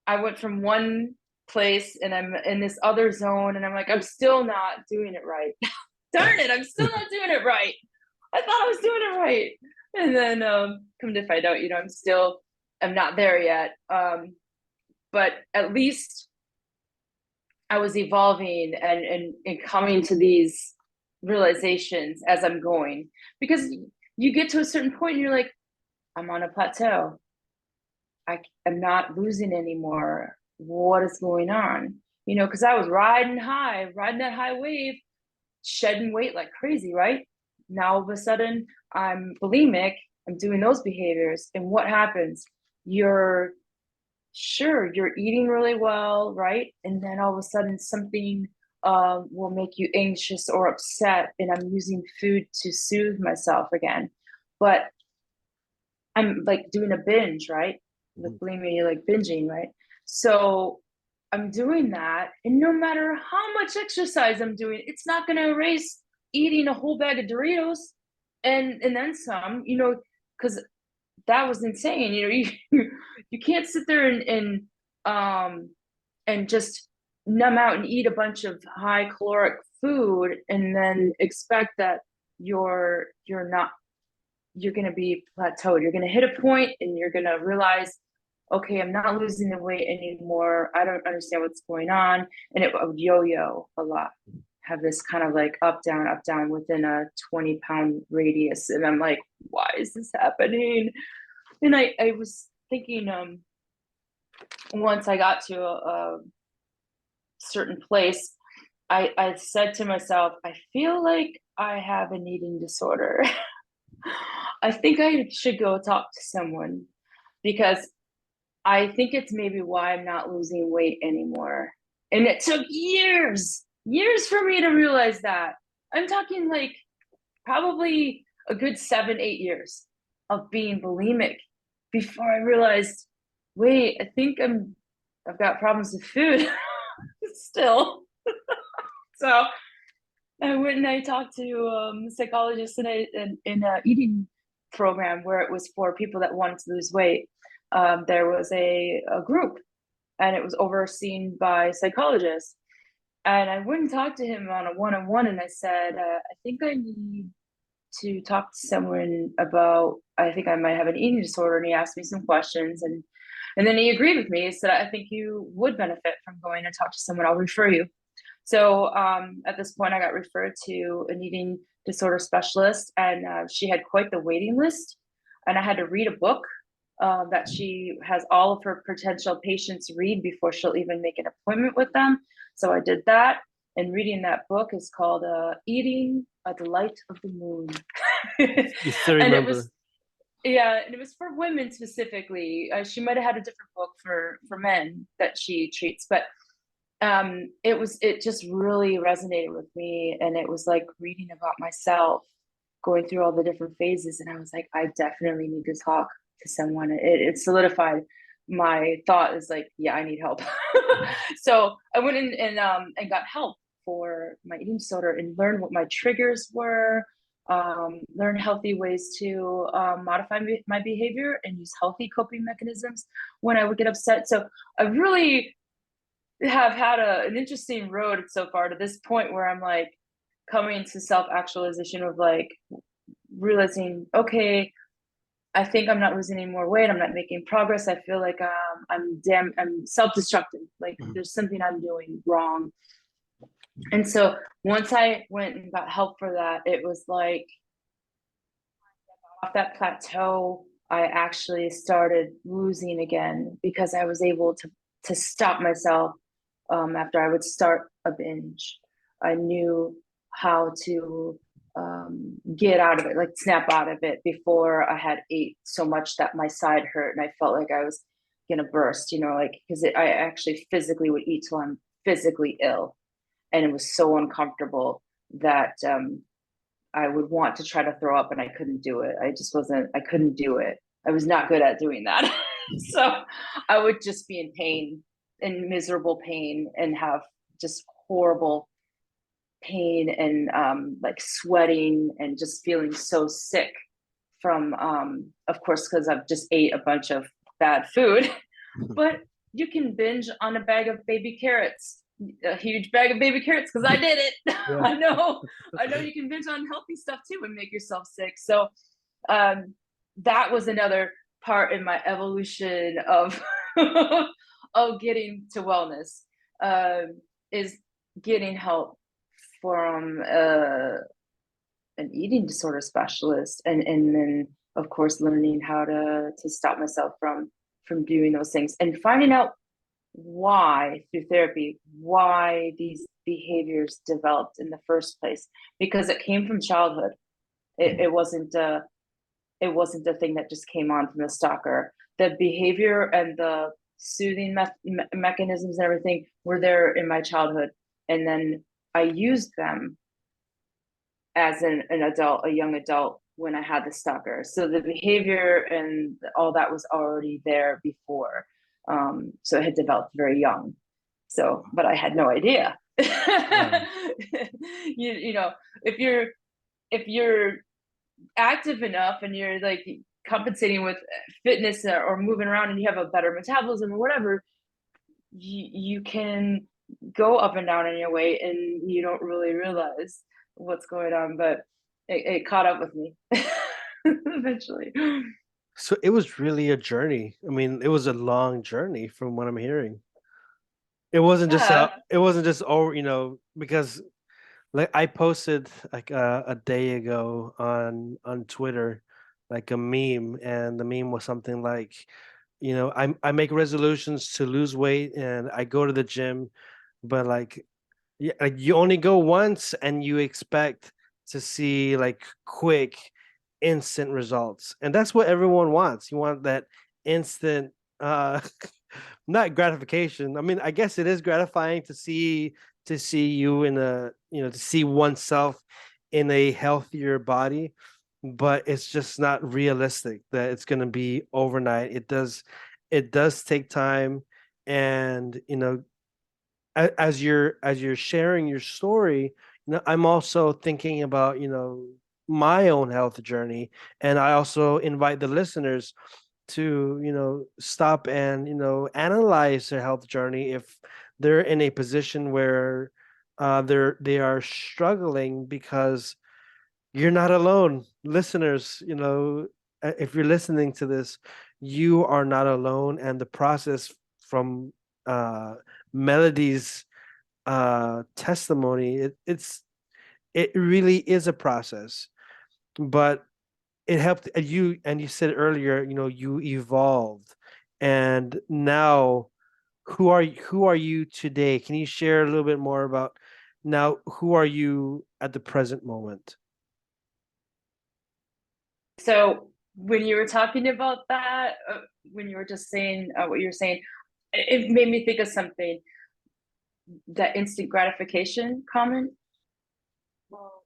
I went from one place and I'm in this other zone, and I'm like, I'm still not doing it right. Darn it, I'm still not doing it right. I thought I was doing it right. And then come to find out, I'm not there yet. But at least I was evolving and coming to these realizations as I'm going, because you get to a certain point and you're like, I'm on a plateau. I am not losing anymore. What is going on? Because I was riding high, riding that high wave, shedding weight like crazy, right? Now all of a sudden I'm bulimic, I'm doing those behaviors. And what happens? You're you're eating really well, right? And then all of a sudden something will make you anxious or upset, and I'm using food to soothe myself again. But I'm like doing a binge, right? With bulimia, you're like binging, right? So I'm doing that, and no matter how much exercise I'm doing, it's not going to erase eating a whole bag of Doritos and then some, because that was insane. You can't sit there um and just numb out and eat a bunch of high caloric food and then expect that you're not you're going to be plateaued. You're going to hit a point and you're going to realize, okay, I'm not losing the weight anymore. I don't understand what's going on. And it would yo-yo a lot, have this kind of like up down within a 20-pound radius. And I'm like, why is this happening? And I was thinking, once I got to a certain place, I said to myself, I feel like I have an eating disorder. I think I should go talk to someone, because I think it's maybe why I'm not losing weight anymore. And it took years for me to realize that. I'm talking like probably a good 7, 8 years of being bulimic before I realized, wait, I think I've got problems with food still. So I went and I talked to a psychologist in an eating program where it was for people that wanted to lose weight. There was a group, and it was overseen by psychologists. And I went and talked to him on a one-on-one, and I said, I think I need to talk to someone about, I think I might have an eating disorder, and he asked me some questions, and then he agreed with me. He said, I think you would benefit from going and talk to someone. I'll refer you. So at this point, I got referred to an eating disorder specialist, and she had quite the waiting list. And I had to read a book that she has all of her potential patients read before she'll even make an appointment with them. So I did that. And reading that book is called Eating at the Light of the Moon. You still And it remember? was, yeah, and it was for women specifically. She might have had a different book for men that she treats, but it just really resonated with me, and it was like reading about myself, going through all the different phases, and I was like, I definitely need to talk to someone. It solidified my thought is like, yeah, I need help. So I went in and got help for my eating disorder and learned what my triggers were, learn healthy ways to modify my behavior and use healthy coping mechanisms when I would get upset. So I really have had an interesting road so far to this point where I'm like coming to self-actualization of like realizing, okay, I think I'm not losing any more weight. I'm not making progress. I feel like I'm self-destructive. Like there's something I'm doing wrong. And so once I went and got help for that, it was like off that plateau, I actually started losing again because I was able to stop myself after I would start a binge. I knew how to get out of it, like snap out of it before I had ate so much that my side hurt and I felt like I was gonna burst, like because I actually physically would eat till I'm physically ill, and it was so uncomfortable that I would want to try to throw up and I couldn't do it. I couldn't do it. I was not good at doing that. So I would just be in pain, in miserable pain, and have just horrible pain and like sweating and just feeling so sick from, of course, because I've just ate a bunch of bad food. But you can binge on a bag of baby carrots, a huge bag of baby carrots, because I did it. Yeah. I know you can binge on healthy stuff too and make yourself sick. So that was another part in my evolution of of getting to wellness, is getting help from an eating disorder specialist, and then of course learning how to stop myself from doing those things and finding out why through therapy, why these behaviors developed in the first place, because it came from childhood. It wasn't it wasn't the thing that just came on from the stalker. The behavior and the soothing mechanisms and everything were there in my childhood, and then I used them as an adult, a young adult, when I had the stalker. So the behavior and all that was already there before. So it had developed very young. So, but I had no idea. Wow. You know, if you're active enough and you're like compensating with fitness or moving around and you have a better metabolism or whatever, you can go up and down in your weight and you don't really realize what's going on, but it caught up with me eventually. So it was really a journey. I mean, it was a long journey from what I'm hearing. Yeah. It wasn't just over, because like I posted like a day ago on Twitter like a meme, and the meme was something like, I make resolutions to lose weight and I go to the gym, but like, yeah, like you only go once and you expect to see like quick, instant results. And that's what everyone wants. You want that instant not gratification. I mean, I guess it is gratifying to see you in to see oneself in a healthier body, but it's just not realistic that it's going to be overnight. It does take time, and as you're sharing your story, I'm also thinking about my own health journey, and I also invite the listeners to stop and analyze their health journey if they're in a position where they are struggling because You're not alone, listeners. If you're listening to this, you are not alone, and the process from uh, Melody's testimony, it really is a process, but it helped you. And you said earlier, you evolved, and now who are you today? Can you share a little bit more about now who are you at the present moment? So when you were talking about that, when you were just saying what you were saying, it made me think of something, that instant gratification comment. Well,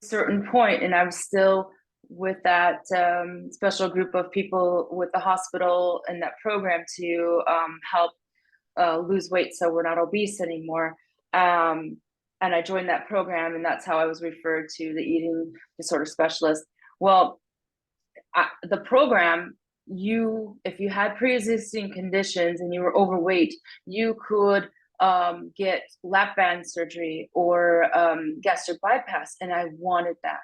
certain point, and I was still with that special group of people with the hospital and that program to help lose weight so we're not obese anymore. Um, and I joined that program, and that's how I was referred to the eating disorder specialist. Well, the program, if you had pre-existing conditions and you were overweight, you could get lap band surgery or gastric bypass, and I wanted that.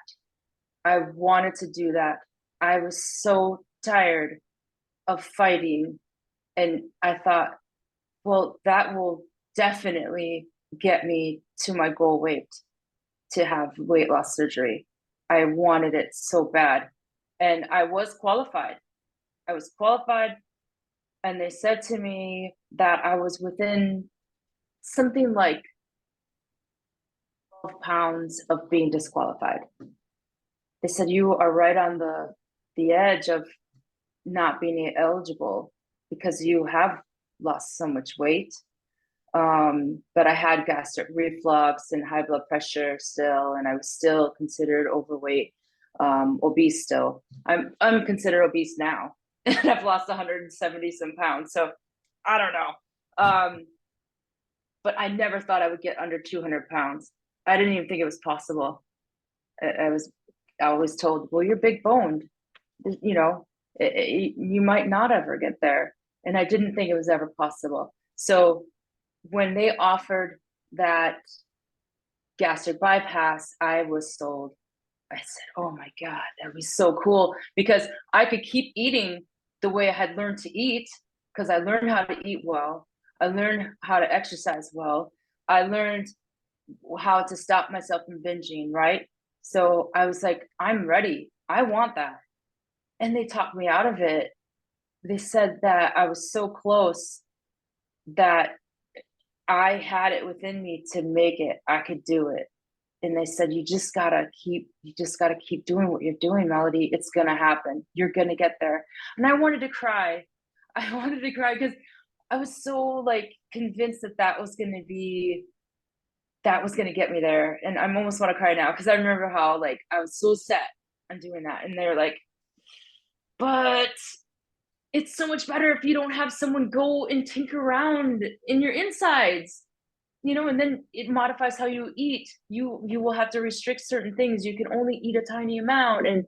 I wanted to do that. I was so tired of fighting, and I thought, well, that will definitely get me to my goal weight, to have weight loss surgery. I wanted it so bad. And I was qualified. I was qualified. And they said to me that I was within something like 12 pounds of being disqualified. They said, you are right on the edge of not being eligible because you have lost so much weight. But I had gastric reflux and high blood pressure still, and I was still considered overweight, obese still. I'm considered obese now, and I've lost 170 some pounds. So I don't know. But I never thought I would get under 200 pounds. I didn't even think it was possible. I was always told, well, you're big boned, you know, you might not ever get there. And I didn't think it was ever possible. So when they offered that gastric bypass, I was sold. I said, oh my God, that was so cool, because I could keep eating the way I had learned to eat, because I learned how to eat well. I learned how to exercise well. I learned how to stop myself from binging, right? So I was like, I'm ready. I want that. And they talked me out of it. They said that I was so close, that I had it within me to make it. I could do it. And they said, you just gotta keep doing what you're doing, Melody. It's gonna happen. You're gonna get there. And I wanted to cry. I wanted to cry because I was so like convinced that that was gonna get me there. And I almost want to cry now because I remember how like I was so set on doing that. And they're like, but it's so much better if you don't have someone go and tinker around in your insides, and then it modifies how you eat. You will have to restrict certain things. You can only eat a tiny amount, and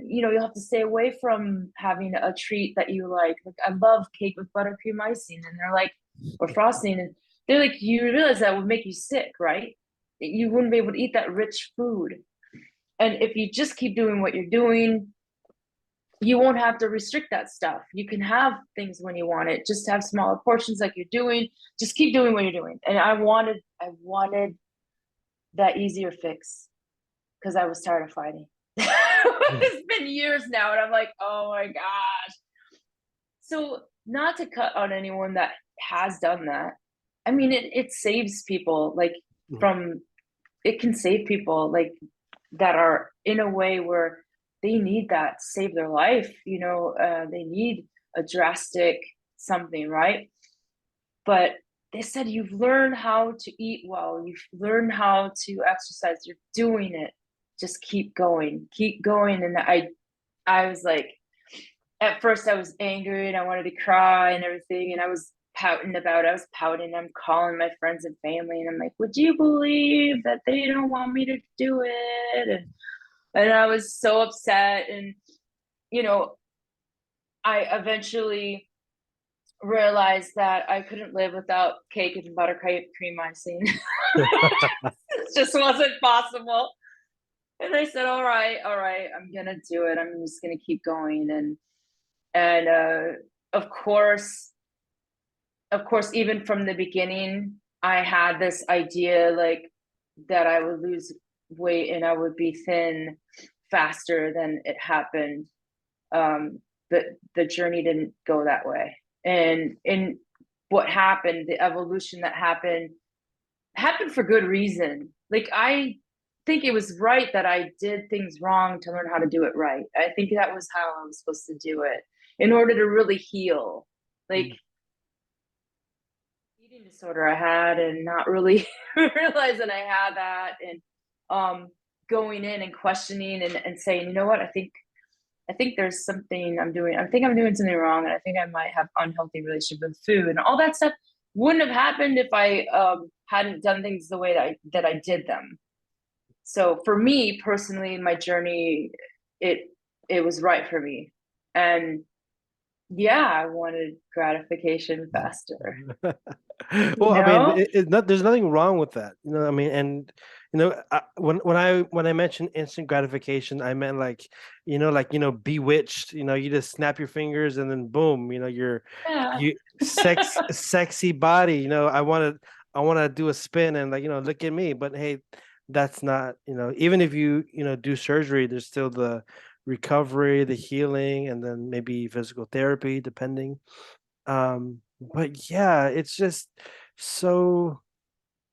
you'll have to stay away from having a treat that you like I love cake with buttercream icing, and they're like, or frosting, and they're like, you realize that would make you sick, right? You wouldn't be able to eat that rich food. And if you just keep doing what you're doing, you won't have to restrict that stuff. You can have things when you want it. Just have smaller portions like you're doing. Just keep doing what you're doing. And I wanted that easier fix because I was tired of fighting. It's been years now, and I'm like, oh my gosh. So not to cut on anyone that has done that. I mean, it saves people like from it can save people like that are in a way where they need that to save their life. They need a drastic something, right? But they said, you've learned how to eat well, you've learned how to exercise, you're doing it, just keep going, keep going. And I was like, at first I was angry and I wanted to cry and everything, and I was pouting about it. I was pouting. I'm calling my friends and family, and I'm like, would you believe that they don't want me to do it? And I was so upset. And, I eventually realized that I couldn't live without cake and buttercream icing. It just wasn't possible. And I said, all right, I'm gonna do it. I'm just gonna keep going. And of course, even from the beginning, I had this idea like that I would lose weight and I would be thin faster than it happened. But the journey didn't go that way. And what happened, the evolution that happened for good reason. Like I think it was right that I did things wrong to learn how to do it right. I think that was how I was supposed to do it in order to really heal. Like Mm. eating disorder I had and not really realizing I had that and going in and questioning and saying, you know what, I think there's something I'm doing. I think I'm doing something wrong, and I think I might have unhealthy relationship with food, and all that stuff wouldn't have happened if I hadn't done things the way that I did them. So for me personally, my journey, it it was right for me, and yeah, I wanted gratification faster. You Well, I mean, know? there's nothing wrong with that, I mean, and when I mentioned instant gratification, I meant like, bewitched, you just snap your fingers and then boom, Yeah. you sexy body, I want to do a spin and like, look at me, but hey, that's not, even if you do surgery, there's still the recovery, the healing, and then maybe physical therapy, depending. But yeah, it's just so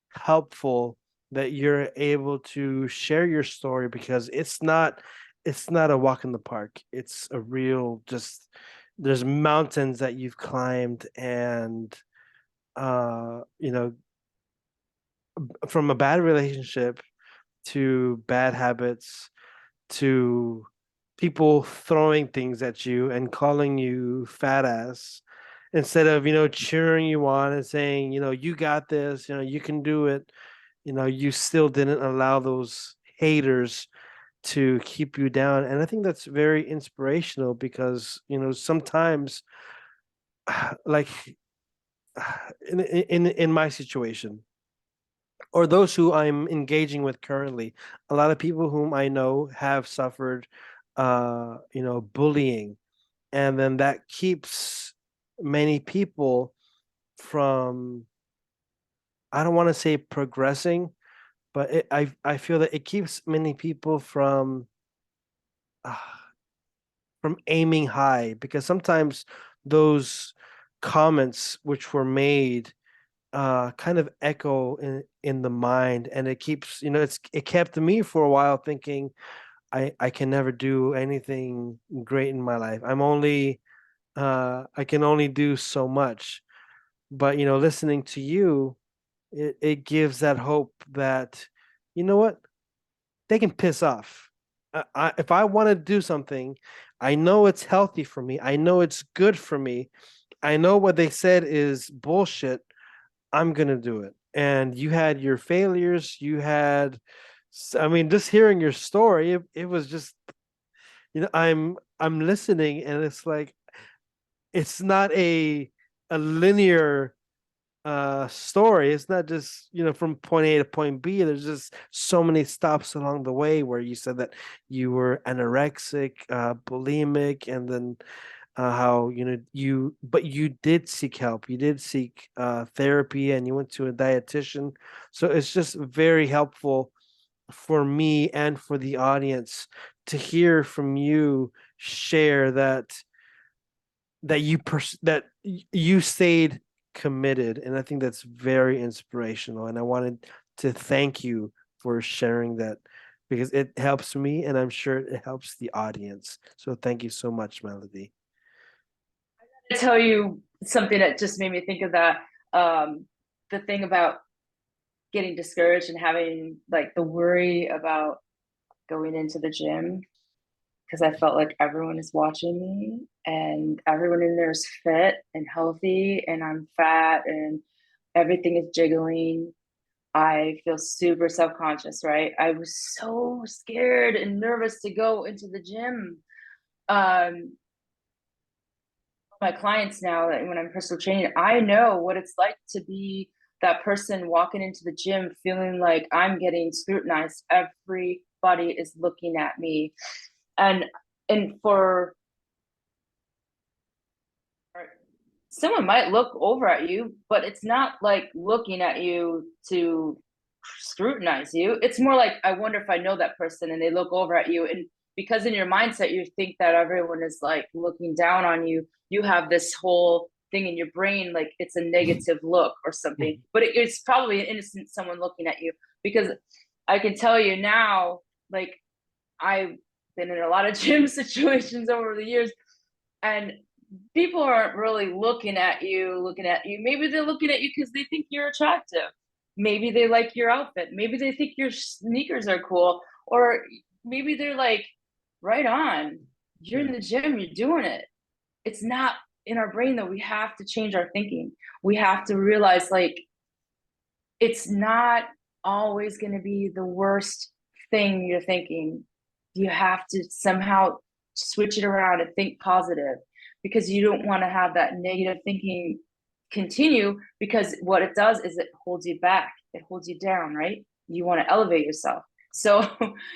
helpful that you're able to share your story because it's not a walk in the park. It's a real just there's mountains that you've climbed and you know from a bad relationship to bad habits to people throwing things at you and calling you fat ass instead of cheering you on and saying you got this, you can do it. You still didn't allow those haters to keep you down, and I think that's very inspirational because sometimes like in my situation or those who I'm engaging with currently, a lot of people whom I know have suffered bullying, and then that keeps many people from, I don't want to say progressing, but I feel that it keeps many people uh, from aiming high because sometimes those comments which were made kind of echo in the mind, and it keeps it kept me for a while thinking I can never do anything great in my life. I can only do so much. But listening to you, it gives that hope that what, they can piss off. If I want to do something, I know it's healthy for me. I know it's good for me. I know what they said is bullshit. I'm gonna do it. And you had your failures. I mean, just hearing your story, it was just, I'm listening, and it's like it's not a linear story. It's not just from point A to point B. There's just so many stops along the way where you said that you were anorexic, bulimic, and then how but you did seek help. You did seek therapy, and you went to a dietitian. So it's just very helpful for me and for the audience to hear from you share that you stayed committed, and I think that's very inspirational, and I wanted to thank you for sharing that because it helps me and I'm sure it helps the audience. So thank you so much, Melody. To tell you something that just made me think of that. The thing about getting discouraged and having like the worry about going into the gym because I felt like everyone is watching me and everyone in there is fit and healthy and I'm fat and everything is jiggling. I feel super self-conscious, right? I was so scared and nervous to go into the gym. Um, my clients now that when I'm personal training, I know what it's like to be that person walking into the gym feeling like I'm getting scrutinized every everybody is looking at me. And for someone might look over at you, but it's not like looking at you to scrutinize you. It's more like, I wonder if I know that person, and they look over at you. And because in your mindset, you think that everyone is like looking down on you, you have this whole thing in your brain, like it's a negative look or something, but it's probably an innocent someone looking at you. Because I can tell you now, like, I've been in a lot of gym situations over the years, and people aren't really looking at you. Maybe they're looking at you because they think you're attractive. Maybe they like your outfit. Maybe they think your sneakers are cool. Or maybe they're like, right on. You're in the gym, you're doing it. It's not in our brain, though. We have to change our thinking. We have to realize, like, it's not always going to be the worst thing you're thinking. You have to somehow switch it around and think positive, because you don't want to have that negative thinking continue, because what it does is it holds you back. It holds you down, right? You want to elevate yourself. So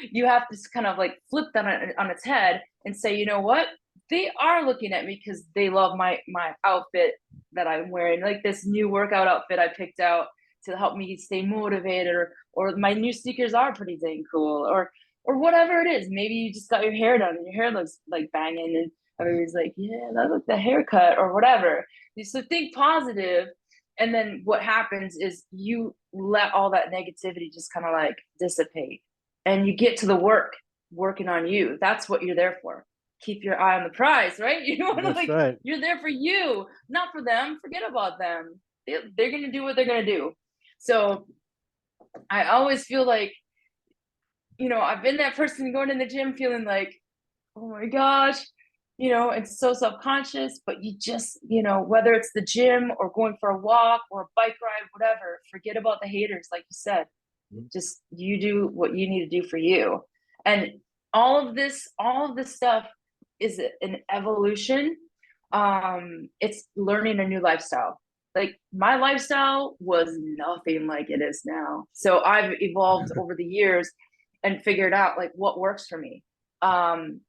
you have to kind of like flip that on its head and say, you know what? They are looking at me because they love my outfit that I'm wearing, like this new workout outfit I picked out to help me stay motivated, or my new sneakers are pretty dang cool, or whatever it is. Maybe you just got your hair done and your hair looks like banging, and everybody's like, yeah, that look the haircut or whatever. So think positive, and then what happens is you let all that negativity just kind of like dissipate, and you get to the working on you. That's what you're there for. Keep your eye on the prize, right? You want to, like, right. You're there for you, not for them. Forget about them. They're going to do what they're going to do. So I always feel like, I've been that person going in the gym feeling like, oh my gosh, it's so self-conscious, but you just, whether it's the gym or going for a walk or a bike ride, whatever, forget about the haters, like you said. Just you do what you need to do for you. And all of this stuff is an evolution. It's learning a new lifestyle. Like, my lifestyle was nothing like it is now. So I've evolved over the years and figured out, like, what works for me.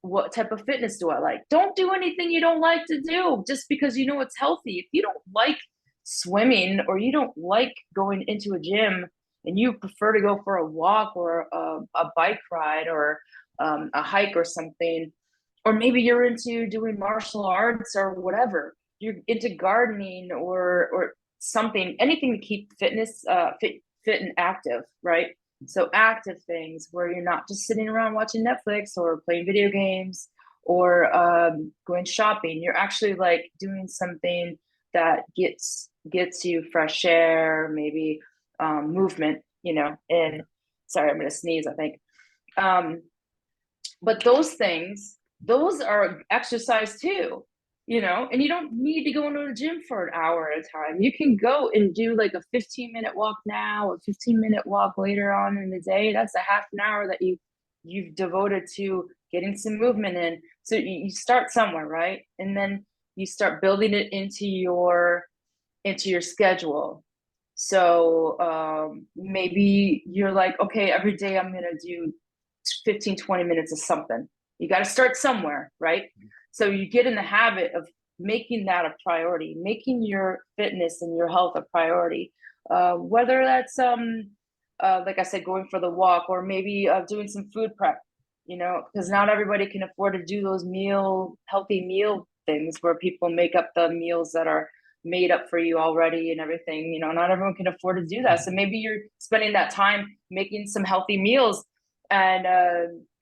What type of fitness do I like? Don't do anything you don't like to do just because you know it's healthy. If you don't like swimming, or you don't like going into a gym, and you prefer to go for a walk or a bike ride, or a hike or something, or maybe you're into doing martial arts or whatever, you're into gardening or something, anything to keep fitness fit and active, right? So active things where you're not just sitting around watching Netflix or playing video games or going shopping. You're actually like doing something that gets you fresh air, maybe movement, and sorry, I'm going to sneeze, I think. But those things, those are exercise too, and you don't need to go into the gym for an hour at a time. You can go and do like a 15-minute walk now, a 15-minute walk later on in the day. That's a half an hour that you've devoted to getting some movement in. So you start somewhere, right? And then you start building it into your schedule. So maybe you're like, okay, every day I'm going to do 15-20 minutes of something. You got to start somewhere, right? So you get in the habit of making that a priority, making your fitness and your health a priority, whether that's like I said, going for the walk, or maybe doing some food prep, because not everybody can afford to do those healthy meal things where people make up the meals that are made up for you already and everything. Not everyone can afford to do that. So maybe you're spending that time making some healthy meals, and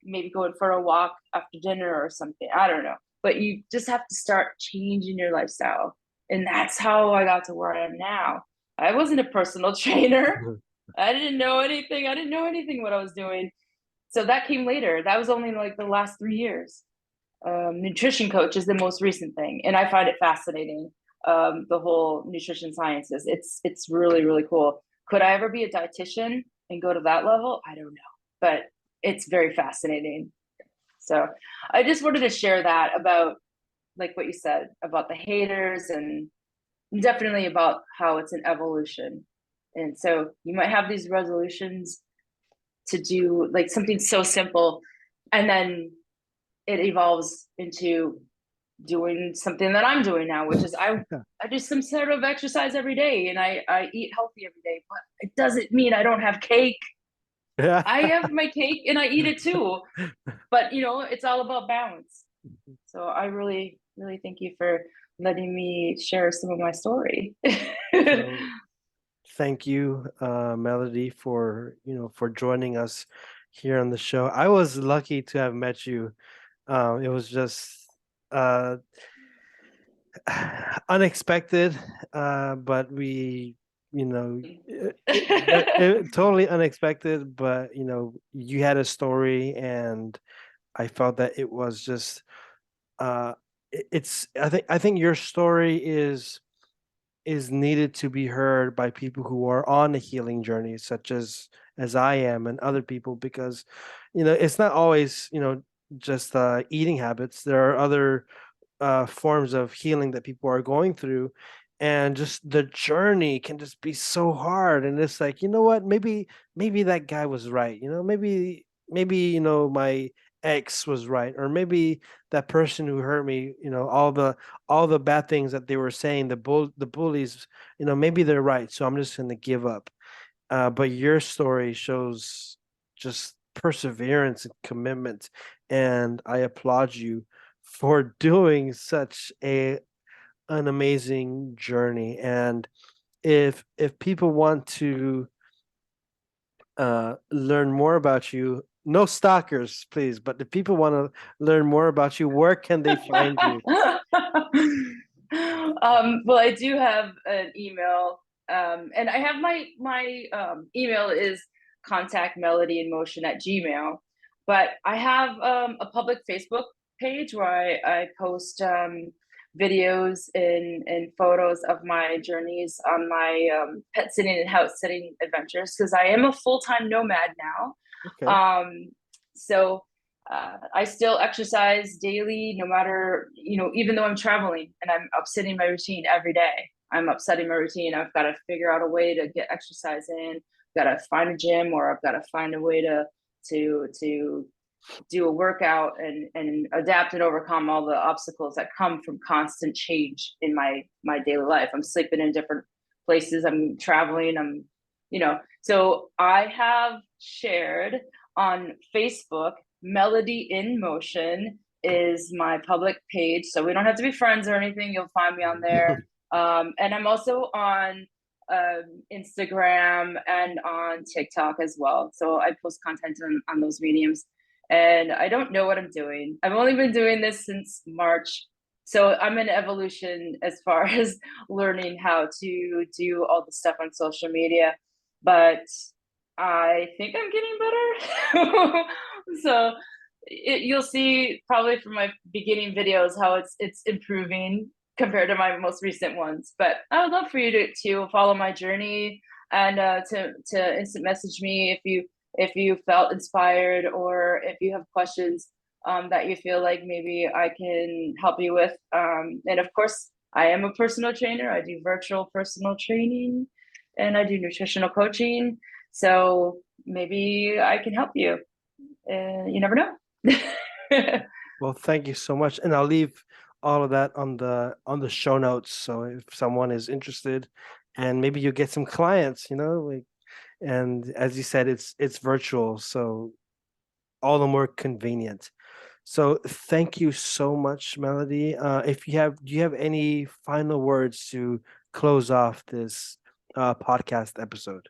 maybe going for a walk after dinner or something. I don't know. But you just have to start changing your lifestyle. And that's how I got to where I am now. I wasn't a personal trainer. I didn't know anything. I didn't know anything what I was doing. So that came later. That was only like the last 3 years. Nutrition coach is the most recent thing. And I find it fascinating. The whole nutrition sciences. It's really, really cool. Could I ever be a dietitian and go to that level? I don't know. But it's very fascinating. So I just wanted to share that about, like what you said, about the haters, and definitely about how it's an evolution. And so you might have these resolutions to do like something so simple, and then it evolves into doing something that I'm doing now, which is I do some sort of exercise every day, and I eat healthy every day, but it doesn't mean I don't have cake. Yeah. I have my cake and I eat it too, but it's all about balance. So I really, really thank you for letting me share some of my story. So thank you, Melody, for joining us here on the show. I was lucky to have met you. It was just uh, unexpected, but you know, totally unexpected. But you had a story, and I felt that it was just it's. I think your story is needed to be heard by people who are on a healing journey, such as I am and other people, because it's not always just eating habits. There are other forms of healing that people are going through, and just the journey can just be so hard. And it's like, you know what, maybe that guy was right, maybe my ex was right, or maybe that person who hurt me, all the bad things that they were saying, the bullies, maybe they're right, so I'm just going to give up. But your story shows just perseverance and commitment, and I applaud you for doing such an amazing journey. And if people want to learn more about you, no stalkers, please, but if people want to learn more about you, where can they find you? Well, I do have an email, and I have my email is contactmelodyin motion@gmail, but I have a public Facebook page where I post videos and photos of my journeys on my pet sitting and house sitting adventures, because I am a full-time nomad now. Okay. So I still exercise daily, no matter, even though I'm traveling and I'm upsetting my routine every day. I'm upsetting my routine. I've got to figure out a way to get exercise in. I've got to find a gym, or I've got to find a way to do a workout and adapt and overcome all the obstacles that come from constant change in my daily life. I'm sleeping in different places. I'm traveling. So I have shared on Facebook. Melody in Motion is my public page, so we don't have to be friends or anything. You'll find me on there. And I'm also on Instagram and on TikTok as well. So I post content on those mediums. And I don't know what I'm doing. I've only been doing this since March. So I'm in evolution as far as learning how to do all the stuff on social media. But I think I'm getting better. So you'll see probably from my beginning videos how it's improving compared to my most recent ones. But I would love for you to follow my journey, and to instant message me if you felt inspired, or if you have questions that you feel like maybe I can help you with. And of course, I am a personal trainer. I do virtual personal training, and I do nutritional coaching. So maybe I can help you. You never know. Well, thank you so much, and I'll leave all of that on the show notes. So if someone is interested, and maybe you get some clients, like, and as you said, it's virtual, so all the more convenient. So thank you so much, Melody. Do you have any final words to close off this podcast episode?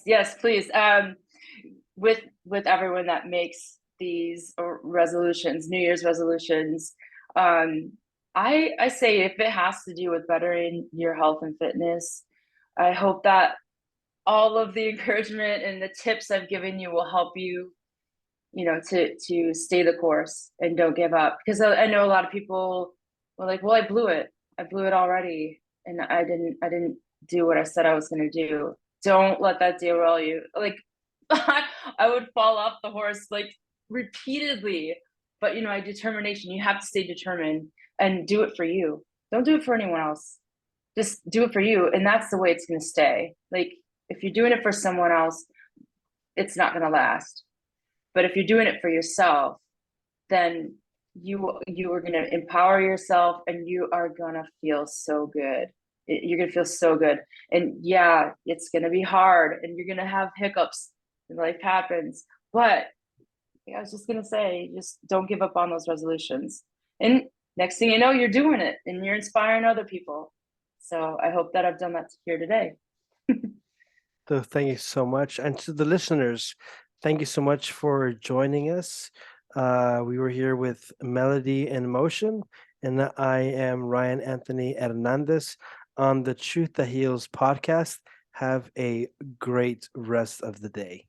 Yes, please. With everyone that makes these resolutions, New Year's resolutions, I say if it has to do with bettering your health and fitness, I hope that all of the encouragement and the tips I've given you will help you, to stay the course and don't give up. Because I know a lot of people were like, "Well, I blew it. I blew it already, and I didn't do what I said I was going to do." Don't let that derail you. Like, I would fall off the horse like repeatedly, but determination. You have to stay determined and do it for you. Don't do it for anyone else. Just do it for you, and that's the way it's going to stay. Like, If you're doing it for someone else, it's not going to last. But if you're doing it for yourself, then you are going to empower yourself, and you are going to feel so good. You're going to feel so good. And yeah, it's going to be hard, and you're going to have hiccups, and life happens. But yeah, I was just going to say, just don't give up on those resolutions. And next thing you know, you're doing it and you're inspiring other people. So I hope that I've done that here today. So thank you so much. And to the listeners, thank you so much for joining us. We were here with Melody and Motion, and I am Ryan Anthony Hernandez on the Truth That Heals podcast. Have a great rest of the day.